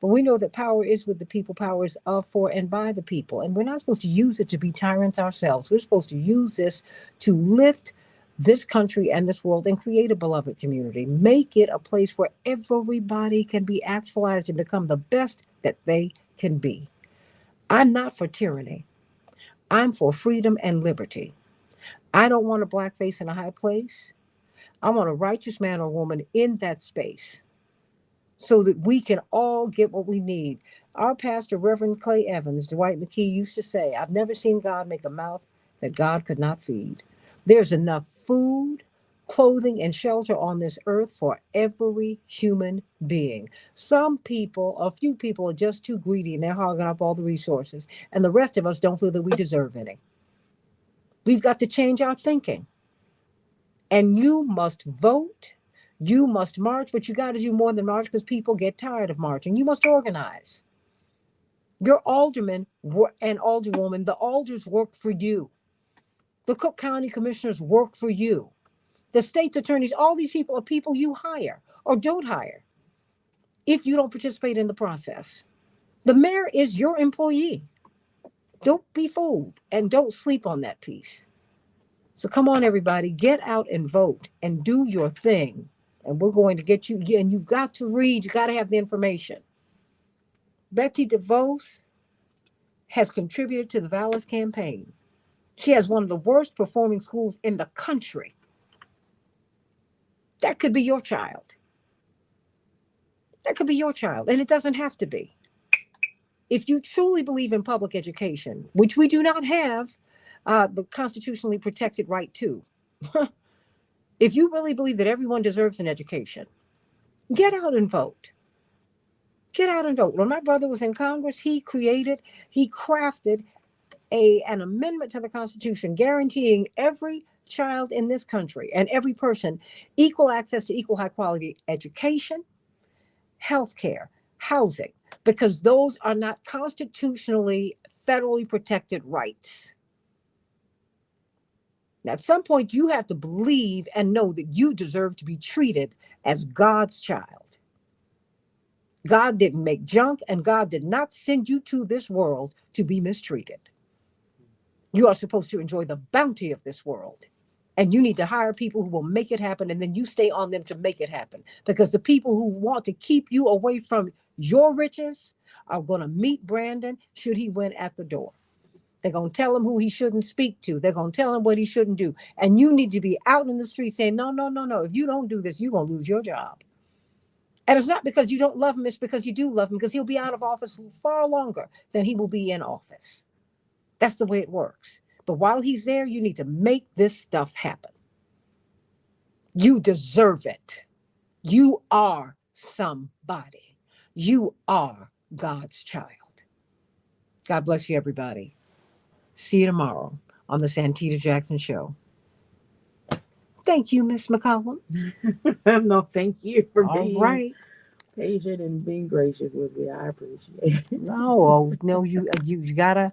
But we know that power is with the people, power is of, for, and by the people. And we're not supposed to use it to be tyrants ourselves. We're supposed to use this to lift this country and this world and create a beloved community. Make it a place where everybody can be actualized and become the best that they can be. I'm not for tyranny. I'm for freedom and liberty. I don't want a black face in a high place. I want a righteous man or woman in that space so that we can all get what we need. Our pastor, Reverend Clay Evans, Dwight McKee, used to say, I've never seen God make a mouth that God could not feed. There's enough food, clothing, and shelter on this earth for every human being. Some people, a few people, are just too greedy and they're hogging up all the resources. And the rest of us don't feel that we deserve any. We've got to change our thinking. And you must vote. You must march, but you got to do more than march because people get tired of marching. You must organize. Your aldermen and alderwoman, the alders work for you. The Cook County commissioners work for you. The state's attorneys, all these people are people you hire or don't hire if you don't participate in the process. The mayor is your employee. Don't be fooled and don't sleep on that piece. So come on, everybody, get out and vote and do your thing. And we're going to get you, and you've got to read, you got to have the information. Betsy DeVos has contributed to the Vallis campaign. She has one of the worst performing schools in the country. That could be your child. That could be your child, and it doesn't have to be. If you truly believe in public education, which we do not have the constitutionally protected right to, if you really believe that everyone deserves an education, get out and vote. Get out and vote. When my brother was in Congress, he crafted an amendment to the Constitution guaranteeing every child in this country and every person equal access to equal high quality education, healthcare, housing, because those are not constitutionally, federally protected rights. Now, at some point, you have to believe and know that you deserve to be treated as God's child. God didn't make junk, and God did not send you to this world to be mistreated. You are supposed to enjoy the bounty of this world. And you need to hire people who will make it happen, and then you stay on them to make it happen. Because the people who want to keep you away from your riches are going to meet Brandon should he win at the door. They're going to tell him who he shouldn't speak to. They're going to tell him what he shouldn't do. And you need to be out in the street saying, no, no, no, no. If you don't do this, you're going to lose your job. And it's not because you don't love him. It's because you do love him, because he'll be out of office far longer than he will be in office. That's the way it works. But while he's there, you need to make this stuff happen. You deserve it. You are somebody. You are God's child. God bless you, everybody. See you tomorrow on the Santita Jackson Show. Thank you, Miss McCollum. No, thank you for being patient and being gracious with me. I appreciate it. No, you gotta